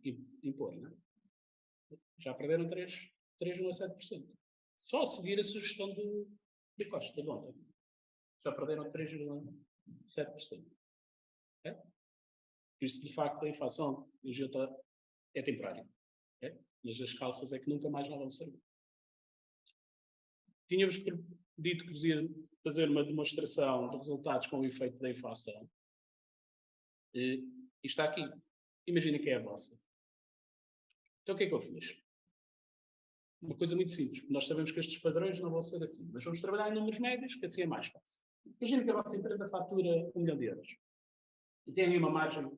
[SPEAKER 4] impor, não é? Já perderam 3,7%. Só a seguir a sugestão de Costa de ontem. Já perderam 3,7%. É? Por isso, de facto, a inflação é temporária. É? Mas as calças é que nunca mais vão servir. Tínhamos dito que ia fazer uma demonstração de resultados com o efeito da inflação. E está aqui. Imagina que é a vossa. Então o que é que eu fiz? Uma coisa muito simples. Nós sabemos que estes padrões não vão ser assim, mas vamos trabalhar em números médios, que assim é mais fácil. Imagina que a vossa empresa fatura 1 milhão de euros. E tem aí uma margem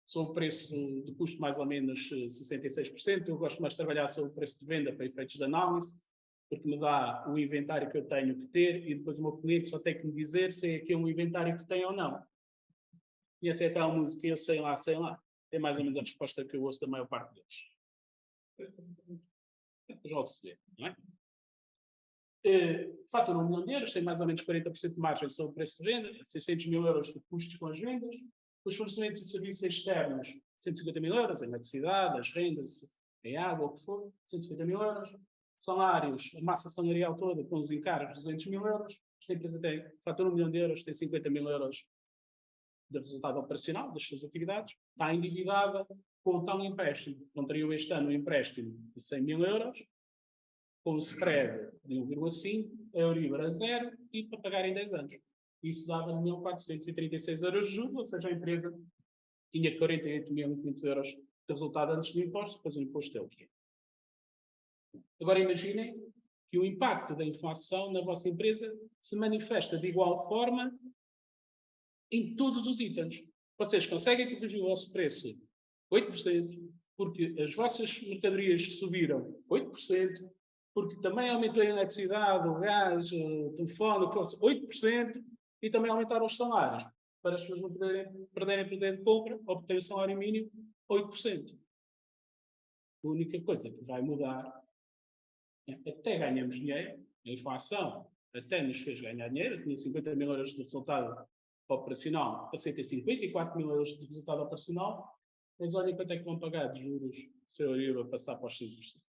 [SPEAKER 4] sobre o preço de custo mais ou menos 66%. Eu gosto mais de trabalhar sobre o preço de venda para efeitos de análise, porque me dá o inventário que eu tenho que ter e depois o meu cliente só tem que me dizer se é aquele um inventário que tem ou não. E essa é aquela música, eu sei lá. É mais ou menos a resposta que eu ouço da maior parte deles. Já se vê, não é? Fatura 1 milhão de euros, tem mais ou menos 40% de margem sobre o preço de venda, 600 mil euros de custos com as vendas, os fornecimentos de serviços externos, 150 mil euros, em eletricidade, as rendas, em água, o que for, 150 mil euros, salários, a massa salarial toda, com os encargos, 200 mil euros, esta empresa tem, fatura 1 milhão de euros, tem 50 mil euros de resultado operacional das suas atividades, está endividada com tal empréstimo. Contraiu este ano um empréstimo de 100 mil euros, com o spread de 1,5, a Euribor a 0 e para pagar em 10 anos. Isso dava 1.436 euros de juros, ou seja, a empresa tinha 48.500 euros de resultado antes do imposto, depois o imposto é o que é. Agora imaginem que o impacto da inflação na vossa empresa se manifesta de igual forma em todos os itens. Vocês conseguem corrigir o vosso preço 8%, porque as vossas mercadorias subiram 8%, porque também aumentou a eletricidade, o gás, o telefone, o que fosse, 8%, e também aumentaram os salários, para as pessoas não perderem poder de compra, obter o salário mínimo, 8%. A única coisa que vai mudar, até ganhamos dinheiro, a inflação até nos fez ganhar dinheiro, tinha 50 mil euros de resultado operacional, passei a ter 54 mil euros de resultado operacional, mas olhem quanto é que vão pagar de juros se a Euribor passar para os 5%.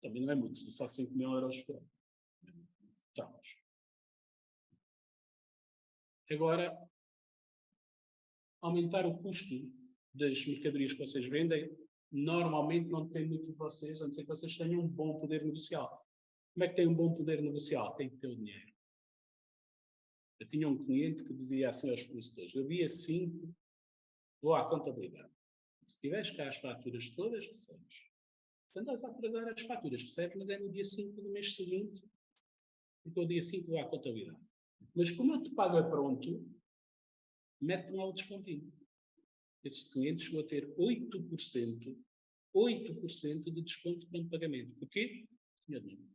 [SPEAKER 4] Também não é muito, só 5 mil euros por ano. Estamos. Agora, aumentar o custo das mercadorias que vocês vendem, normalmente não depende muito de vocês, a não ser que vocês tenham um bom poder negocial. Como é que tem um bom poder negocial? Tem que ter o dinheiro. Eu tinha um cliente que dizia assim aos fornecedores: eu dia 5 vou à contabilidade. Se tiveres cá as faturas todas, recebes. Se andas a atrasar as faturas, recebes, mas é no dia 5 do mês seguinte, porque o dia 5 vou à contabilidade. Mas como eu te pago a pronto, mete-me lá o descontinho. Esse cliente chegou a ter 8% de desconto no pagamento. Porquê? Tinha dinheiro.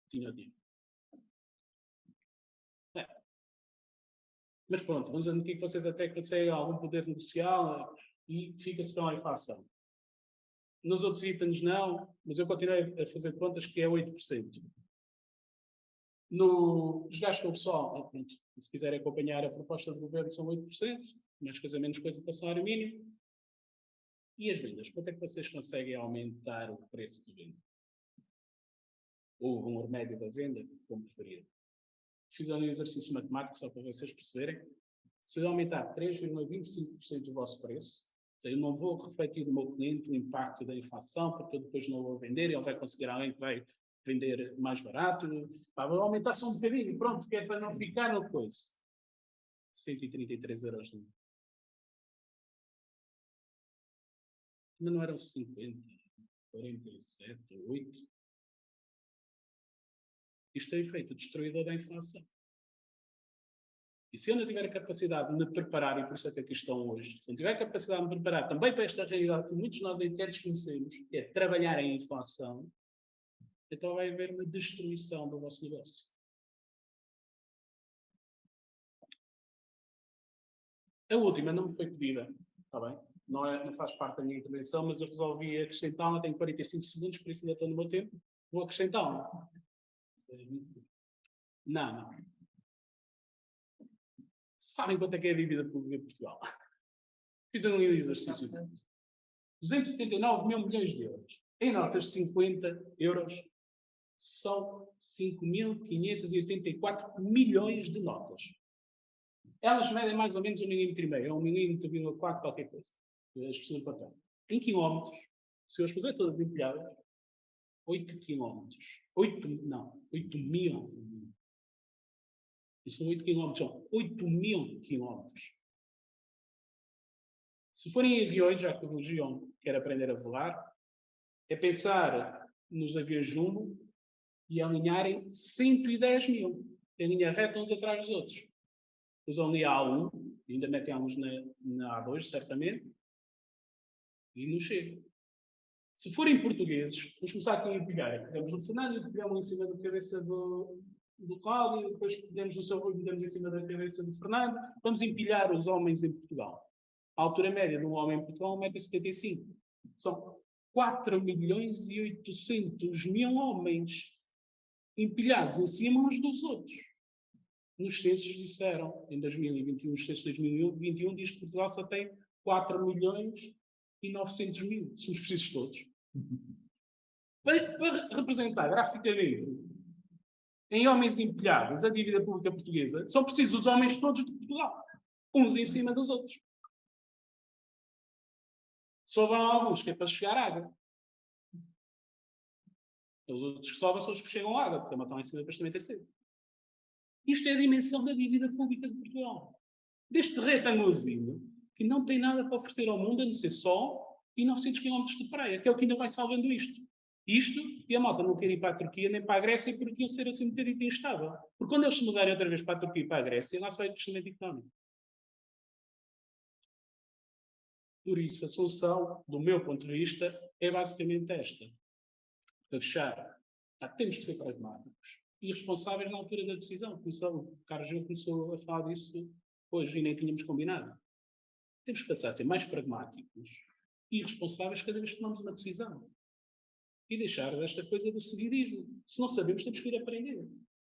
[SPEAKER 4] Tinha dinheiro. Mas pronto, vamos admitir que vocês até conseguem algum poder negocial e fica-se com a inflação. Nos outros itens não, mas eu continuei a fazer contas que é 8%. Nos gastos com o pessoal, pronto, se quiserem acompanhar a proposta do governo, são 8%, mais coisa menos coisa para o salário mínimo. E as vendas? Quanto é que vocês conseguem aumentar o preço de venda? Ou o valor médio da venda, como preferir? Fiz um exercício matemático só para vocês perceberem. Se eu aumentar 3,25% do vosso preço, eu não vou refletir no meu cliente o impacto da inflação, porque eu depois não vou vender, ele vai conseguir alguém que vai vender mais barato. Vou aumentar só um bocadinho, pronto, que é para não ficar no coisa. 133 euros. Ainda não eram 50, 47, 8. Isto é efeito destruidor da inflação. E se eu não tiver a capacidade de me preparar, e por isso é que aqui estão hoje, se não tiver a capacidade de me preparar também para esta realidade que muitos de nós até desconhecemos, que é trabalhar em inflação, então vai haver uma destruição do vosso negócio. A última não me foi pedida, está bem? Não faz parte da minha intervenção, mas eu resolvi acrescentá-la, tenho 45 segundos, por isso ainda estou no meu tempo. Vou acrescentá-la. Não. Sabem quanto é que é a dívida pública de Portugal? Fiz um exercício. 279 mil milhões de euros. Em notas de 50 euros, são 5.584 milhões de notas. Elas medem mais ou menos 1,5 milímetro, 1,4 milímetro, qualquer coisa. As pessoas para em quilómetros, se eu as puser todas empilhadas, 8 quilómetros. 8 mil. Isso são 8 quilómetros, são 8.000 quilómetros. Se forem em aviões, já que o Gion quer aprender a voar, é pensar nos aviões Jumbo e alinharem 110 mil. Em linha reta uns atrás dos outros. Usam ali a A1, ainda metem alguns na A2, certamente, e não chega. Se forem portugueses, vamos começar aqui a empilhar. Pegamos no Fernando, pegamos em cima da cabeça do Cláudio, depois pegamos no seu Rui, pegamos em cima da cabeça do Fernando. Vamos empilhar os homens em Portugal. A altura média de um homem em Portugal é 1,75 m. São 4.800.000 homens empilhados em cima uns dos outros. Nos censos disseram, em 2021, os censos de 2021 diz que Portugal só tem 4.900.000, se os precisos todos. Para representar graficamente em homens empilhados a dívida pública portuguesa, são precisos os homens todos de Portugal, uns em cima dos outros. Sobram alguns que é para chegar à água. Os outros que sobram são os que chegam à água, porque estão em cima depois também tem cedo. Isto é a dimensão da dívida pública de Portugal. Deste retângulozinho, que não tem nada para oferecer ao mundo, a não ser sol e 900 km de praia, que é o que ainda vai salvando isto. Isto, e a malta não quer ir para a Turquia nem para a Grécia, porque iam ser assim um bocadinho instável. Porque quando eles se mudarem outra vez para a Turquia e para a Grécia, lá só é crescimento económico. Por isso, a solução, do meu ponto de vista, é basicamente esta. Para fechar, temos que ser pragmáticos e responsáveis na altura da decisão. O Carlos Gil começou a falar disso hoje e nem tínhamos combinado. Temos que passar a ser mais pragmáticos e responsáveis cada vez que tomamos uma decisão. E deixar desta coisa do seguidismo. Se não sabemos, temos que ir aprender.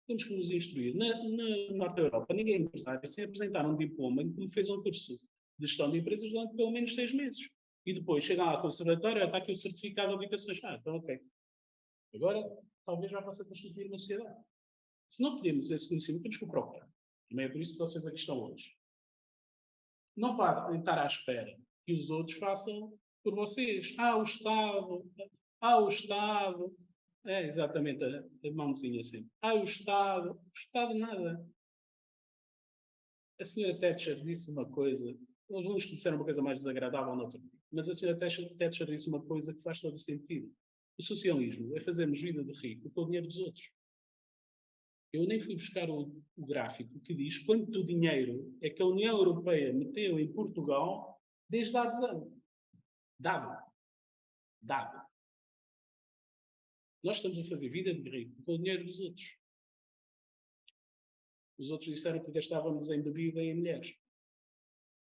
[SPEAKER 4] Temos que nos instruir. Na Norte da Europa, ninguém é empresário sem apresentar um diploma em que fez um curso de gestão de empresas durante pelo menos 6 meses. E depois chega lá ao conservatório, está aqui o certificado de habilitações. Então ok. Agora, talvez já possa constituir uma sociedade. Se não temos esse conhecimento, temos que o procurar. Também é por isso que vocês aqui estão hoje. Não podem estar à espera que os outros façam por vocês. O Estado. O Estado. É exatamente a mãozinha assim. O Estado. O Estado nada. A senhora Thatcher disse uma coisa. Houve uns que disseram uma coisa mais desagradável no outro dia. Mas a senhora Thatcher disse uma coisa que faz todo sentido. O socialismo é fazermos vida de rico com o dinheiro dos outros. Eu nem fui buscar o gráfico que diz quanto dinheiro é que a União Europeia meteu em Portugal desde a adesão. Dava. Nós estamos a fazer vida de rico com o dinheiro dos outros. Os outros disseram que gastávamos em bebida e em mulheres.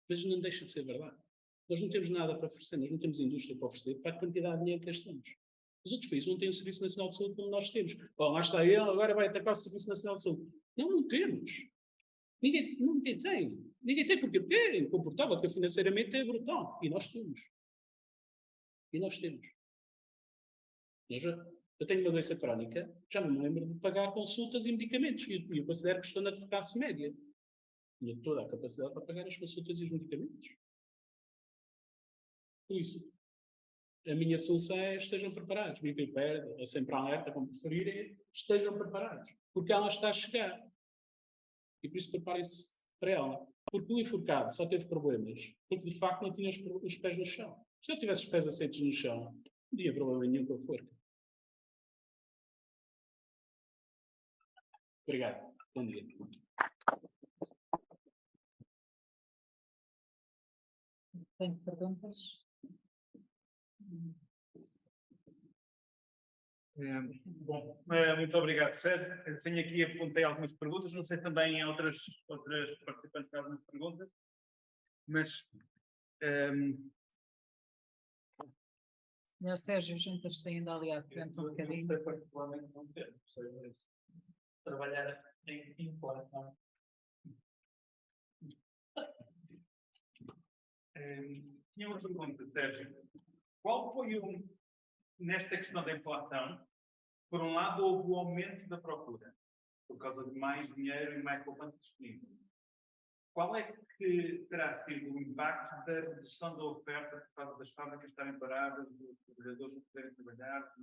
[SPEAKER 4] Mas não deixa de ser verdade. Nós não temos nada para oferecer, nós não temos indústria para oferecer para a quantidade de dinheiro que gastamos. Os outros países não têm o Serviço Nacional de Saúde como nós temos. Lá está ele, agora vai atacar o Serviço Nacional de Saúde. Não temos. Ninguém tem. Ninguém tem porque é incomportável, porque financeiramente é brutal. E nós temos. Eu tenho uma doença crónica, já não me lembro de pagar consultas e medicamentos. E eu considero que estou na classe média. Tinha toda a capacidade para pagar as consultas e os medicamentos. Por isso, a minha solução é estejam preparados. Vivem perto, ou sempre alerta, como preferirem, estejam preparados. Porque ela está a chegar. E por isso preparem-se para ela. Porque o enforcado só teve problemas porque de facto não tinha os pés no chão. Se eu tivesse os pés aceitos no chão, não tinha problema nenhum com a forca. Obrigado. Bom dia.
[SPEAKER 2] Tem perguntas?
[SPEAKER 3] Bom, muito obrigado, Sérgio. Eu tenho aqui, apontei algumas perguntas, não sei se também há outras participantes que algumas perguntas, mas
[SPEAKER 2] Senhor Sérgio Juntas tem ainda ali à frente um bocadinho.
[SPEAKER 4] Não particularmente não ter, mas trabalhar em inflação.
[SPEAKER 3] tinha uma pergunta, Sérgio. Qual foi nesta questão da inflação, por um lado, houve o aumento da procura, por causa de mais dinheiro e mais poupança disponível. Qual é que terá sido o impacto da redução da oferta por causa das fábricas estarem paradas, dos trabalhadores não poderem trabalhar,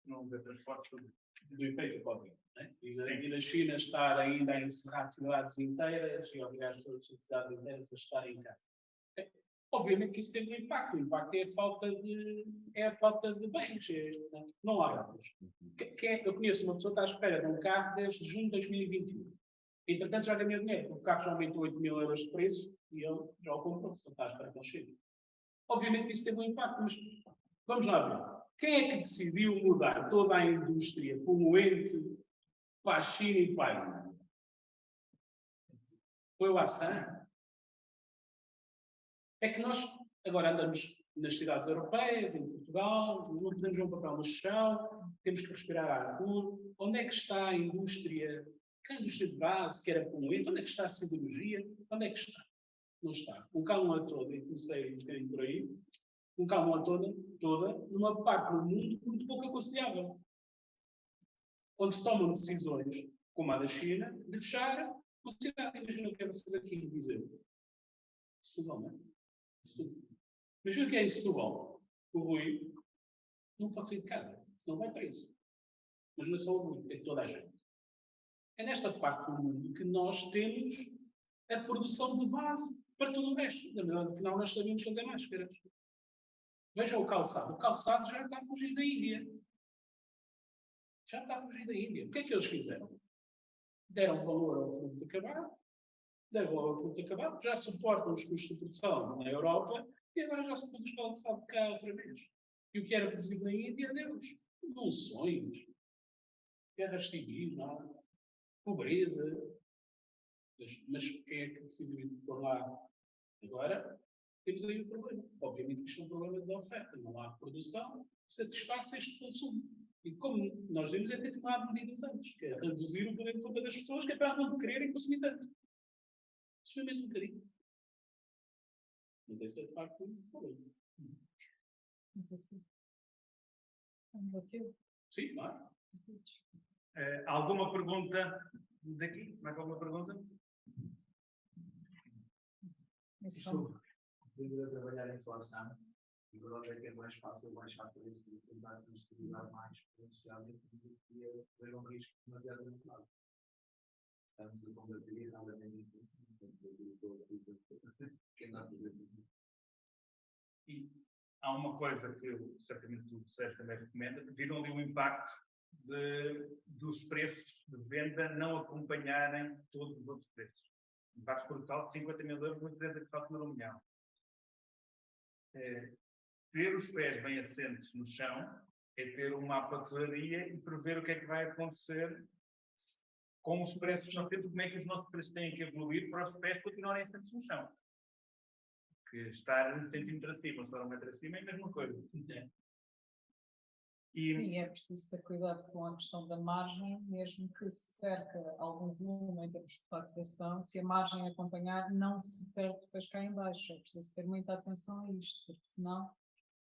[SPEAKER 3] não haver transporte?
[SPEAKER 4] Do efeito Covid, né? E na China estar ainda a encerrar cidades inteiras e obrigar as todas as cidades inteiras a estarem em casa. Obviamente que isso tem um impacto. O impacto é a falta de bens. Não há dados. Eu conheço uma pessoa que está à espera de um carro desde junho de 2021. Entretanto, já ganhou dinheiro. O carro já aumentou 8.000 euros de preço e ele já o comprou. Só está à espera que ele chegue. Obviamente que isso tem um impacto, mas vamos lá ver. Quem é que decidiu mudar toda a indústria poluente para a China e para a Índia? Foi o Assan. É que nós agora andamos nas cidades europeias, em Portugal, não podemos ver um papel no chão, temos que respirar ar puro. Onde é que está a indústria? Que a indústria de base, que era poluente? Onde é que está a siderurgia? Onde é que está? Não está. Um calma toda, e comecei um bocadinho por aí, um calma toda, numa parte do mundo muito pouco aconselhável. Onde se tomam decisões, como a da China, de fechar uma cidade. Imagina o que é vocês aqui dizer. Setúbal, não é? Imagina o que é em Setúbal. O Rui não pode sair de casa, senão vai preso. Mas não é só o Rui, é toda a gente. É nesta parte do mundo que nós temos a produção de base para todo o resto. No final, nós sabemos fazer máscaras. Vejam o calçado. O calçado já está a fugir da Índia. Já está a fugir da Índia. O que é que eles fizeram? Deram valor ao produto acabado, deram valor ao produto acabado, já suportam os custos de produção na Europa e agora já se produz calçado cá outra vez. E o que era produzido na Índia, Deus, revoluções, guerras civis, não, pobreza. Mas quem é que decidiu por lá? Agora temos aí o problema. Obviamente que isto é um problema de oferta. Não há produção que satisfaça este consumo. E como nós devemos é ter tomado medidas antes, que é reduzir o poder de compra das pessoas, que é para não quererem consumir tanto. Extremamente um bocadinho. Mas esse é de facto um problema.
[SPEAKER 2] Um desafio?
[SPEAKER 4] Sim, claro.
[SPEAKER 3] Alguma pergunta daqui? Mais alguma pergunta?
[SPEAKER 2] Isso.
[SPEAKER 5] Estou a trabalhar a inflação e a verdade é que é mais fácil baixar por isso e tentar distribuir mais potencialmente do que ter um risco demasiado elevado. Estamos a combater erradamente a inflação.
[SPEAKER 3] E há uma coisa que certamente o Sérgio também recomenda, que viram ali o impacto dos preços de venda não acompanharem todos os outros preços. Impacto brutal de 50 mil euros numa empresa que fatura 1 milhão. Ter os pés bem assentes no chão é ter uma apaturaria e prever o que é que vai acontecer com os preços na frente, como é que os nossos preços têm que evoluir para os pés continuarem assentes no chão. Que estar 1 centímetro acima, estar 1 metro acima é a mesma coisa.
[SPEAKER 2] Sim, é preciso ter cuidado com a questão da margem, mesmo que se perca algum volume em termos de faturação, se a margem acompanhar, não se perde depois cá em baixo. É preciso ter muita atenção a isto, porque senão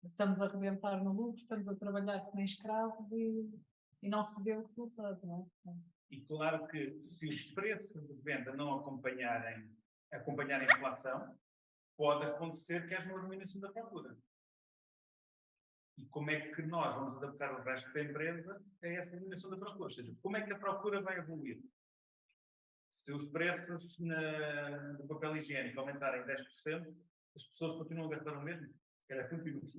[SPEAKER 2] estamos a arrebentar no lucro, estamos a trabalhar como escravos e não se vê o resultado, não é?
[SPEAKER 3] E claro que se os preços de venda não acompanharem a inflação, pode acontecer que haja uma diminuição da procura. E como é que nós vamos adaptar o resto da empresa a essa diminuição da procura? Ou seja, como é que a procura vai evoluir? Se os preços do papel higiênico aumentarem 10%, as pessoas continuam a gastar o mesmo? Se calhar continuam,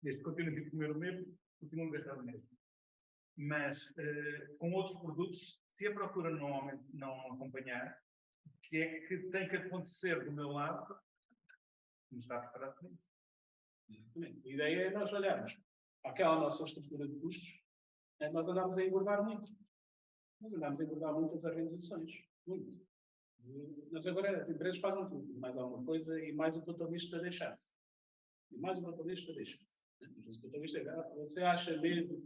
[SPEAKER 3] desde que continuam a comer o mesmo, continuam a gastar o mesmo. Mas com outros produtos, se a procura não acompanhar, o que é que tem que acontecer do meu lado Não está preparado para isso.
[SPEAKER 4] Exatamente. A ideia é nós olharmos para aquela nossa estrutura de custos, nós andamos a engordar muito. Nós andamos a engordar muito as organizações. Muito. Nós agora, as empresas pagam tudo, mais alguma coisa, e mais o contabilista deixar-se. E mais o contabilista deixar-se. Mas o contabilista, você acha mesmo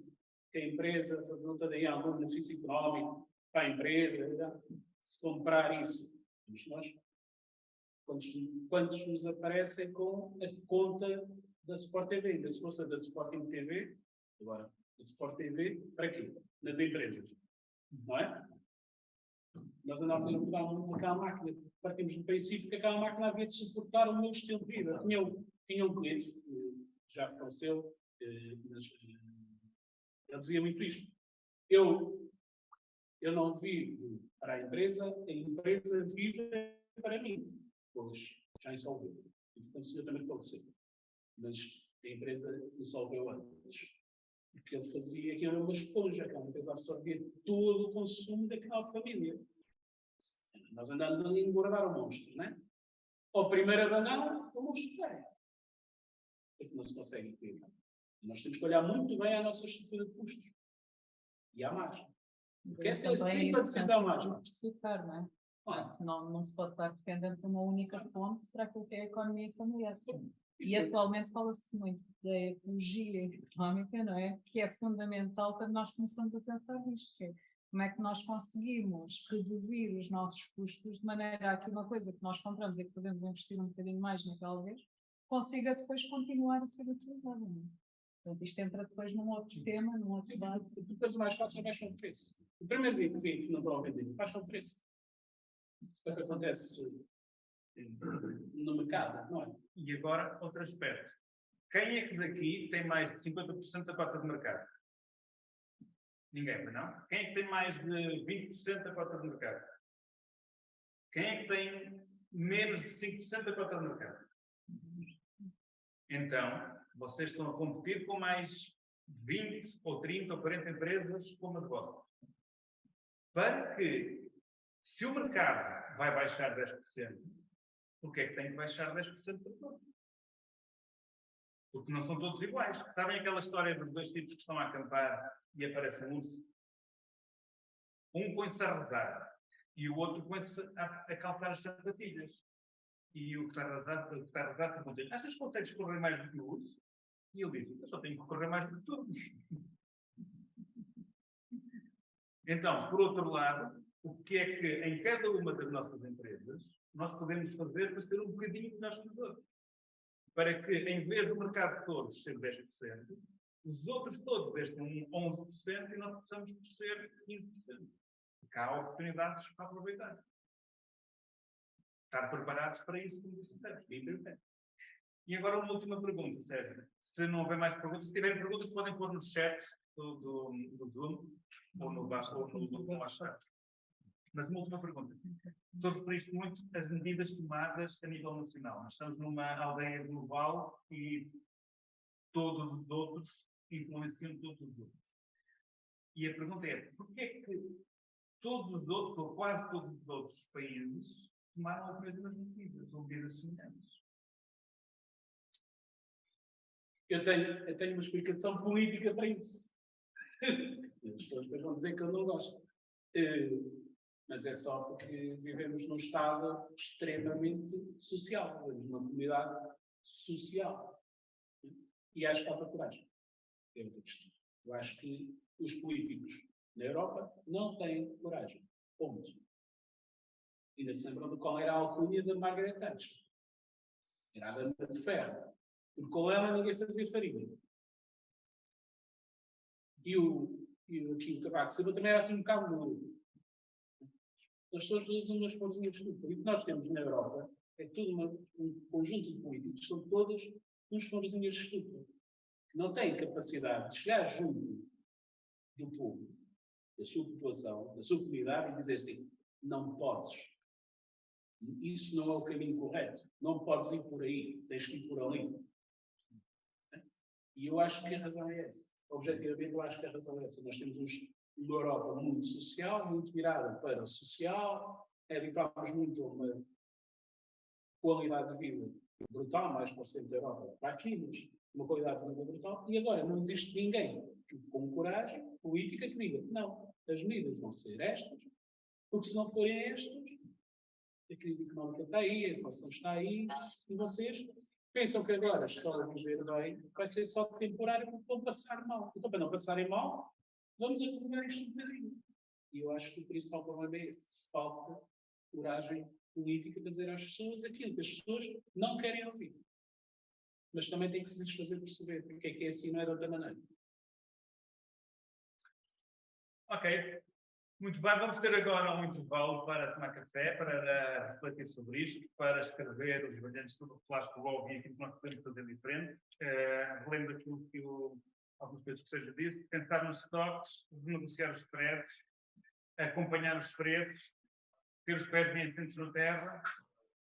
[SPEAKER 4] que a empresa resulta daí algum benefício económico para a empresa, se comprar isso? Mas nós, quantos nos aparecem com a conta da Sport TV? Ainda se fosse a da Sporting TV, agora, a Sport TV, para quê? Nas empresas. Não é? Nós andámos a mudar muito aquela máquina. Partimos do princípio que aquela máquina havia de suportar o meu estilo de vida. Tinha um cliente, que já faleceu, mas ele dizia muito isto. Eu não vivo para a empresa vive para mim. Pois já insolveu. E portanto o senhor também faleceu. Mas a empresa insolveu antes. Porque ele fazia aquilo uma esponja, que a empresa absorvia todo o consumo daquela família. Nós andamos ali a engordar o monstro, não é? Ao primeiro abanar, o monstro vem. Porque não se consegue equilibrar. Nós temos que olhar muito bem à nossa estrutura de custos. E à margem. Porque essa é sempre a decisão mágica.
[SPEAKER 2] Diversificar, não é? Não se pode estar dependente de uma única fonte para aquilo que é a economia familiar. E atualmente fala-se muito da ecologia económica, não é? Que é fundamental para nós começarmos a pensar nisto. Que é, como é que nós conseguimos reduzir os nossos custos de maneira a que uma coisa que nós compramos e que podemos investir um bocadinho mais naquela vez, consiga depois continuar a ser utilizada. Não é? Portanto, isto entra depois num outro tema, num outro debate.
[SPEAKER 4] Depois o mais fácil é baixar o preço. O primeiro dia que vem que não estão a vender, baixa o preço. É o que acontece no mercado, não é?
[SPEAKER 3] E agora, outro aspecto. Quem é que daqui tem mais de 50% da cota de mercado? Ninguém, não? Quem é que tem mais de 20% da cota de mercado? Quem é que tem menos de 5% da cota de mercado? Então, vocês estão a competir com mais 20 ou 30 ou 40 empresas como a de vossas. Para que, se o mercado vai baixar 10%, porque é que tem que baixar 10% para todos? Porque não são todos iguais. Sabem aquela história dos dois tipos que estão a acampar e aparece um urso? Um põe-se a rezar e o outro põe-se a calçar as sapatilhas. E o que está a rezar pergunta-lhe: achas que consegues correr mais do que o urso? E ele diz: eu só tenho que correr mais do que tu. Então, por outro lado, o que é que em cada uma das nossas empresas nós podemos fazer para ser um bocadinho melhores que os outros? Para que, em vez do mercado todo ser 10%, os outros todos desçam 11% e nós possamos crescer 15%. Porque há oportunidades para aproveitar. Estar preparados para isso, como disse. E agora uma última pergunta, Sérgio. Se não houver mais perguntas, se tiverem perguntas, podem pôr no chat do Zoom ou no WhatsApp. Mas uma última pergunta. Estou a referir isto muito as medidas tomadas a nível nacional. Nós estamos numa aldeia global e todos os outros influenciam todos os outros. E a pergunta é, porquê é que todos os outros, ou quase todos os outros países, tomaram as mesmas medidas, ou medidas semelhantes?
[SPEAKER 4] Eu tenho uma explicação política para isso. As pessoas depois vão dizer que eu não gosto. Mas é só porque vivemos num Estado extremamente social. Vivemos numa comunidade social. E acho que falta coragem. É outra questão. Eu acho que os políticos na Europa não têm coragem. Ponto. Ainda se lembram de qual era a alcunha da Margaret Thatcher. Era a dama de ferro. Porque com ela ninguém fazia farinha. E o Cavaco Silva também era assim um bocado duro. Nós somos todos umas florzinhas de estufa. E o que nós temos na Europa é todo um conjunto de políticos que são todos uns florzinhas de estufa. Que não têm capacidade de chegar junto do povo, da sua população, da sua comunidade e dizer assim, não podes. Isso não é o caminho correto. Não podes ir por aí. Tens que ir por ali. E eu acho que a razão é essa. Objetivamente, eu acho que a razão é essa. Nós temos uma Europa muito social, muito virada para o social, habituámos muito a uma qualidade de vida brutal, mais para o centro da Europa, para aqui, mas uma qualidade de vida brutal, e agora não existe ninguém com coragem política que diga, não, as medidas vão ser estas, porque se não forem estas, a crise económica está aí, a inflação está aí, e vocês pensam que agora estão a viver bem, vai ser só temporário porque vão passar mal. Então, para não passarem mal, vamos acomodar isto um bocadinho. E eu acho que o principal problema é esse. Falta coragem política para dizer às pessoas aquilo que as pessoas não querem ouvir. Mas também tem que se lhes fazer perceber porque é que é assim, não é de outra maneira.
[SPEAKER 3] Ok. Muito bem, vamos ter agora um intervalo para tomar café, para refletir sobre isto, para escrever os brilhantes do Plástico Blog e aquilo que nós podemos fazer diferente. Relembro aquilo que alguns coisas que seja disse, pensar nos estoques, renegociar os spreads, acompanhar os preços, ter os pés bem assentos na terra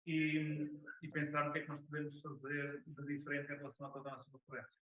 [SPEAKER 3] e pensar no que é que nós podemos fazer de diferente em relação a toda a nossa concorrência.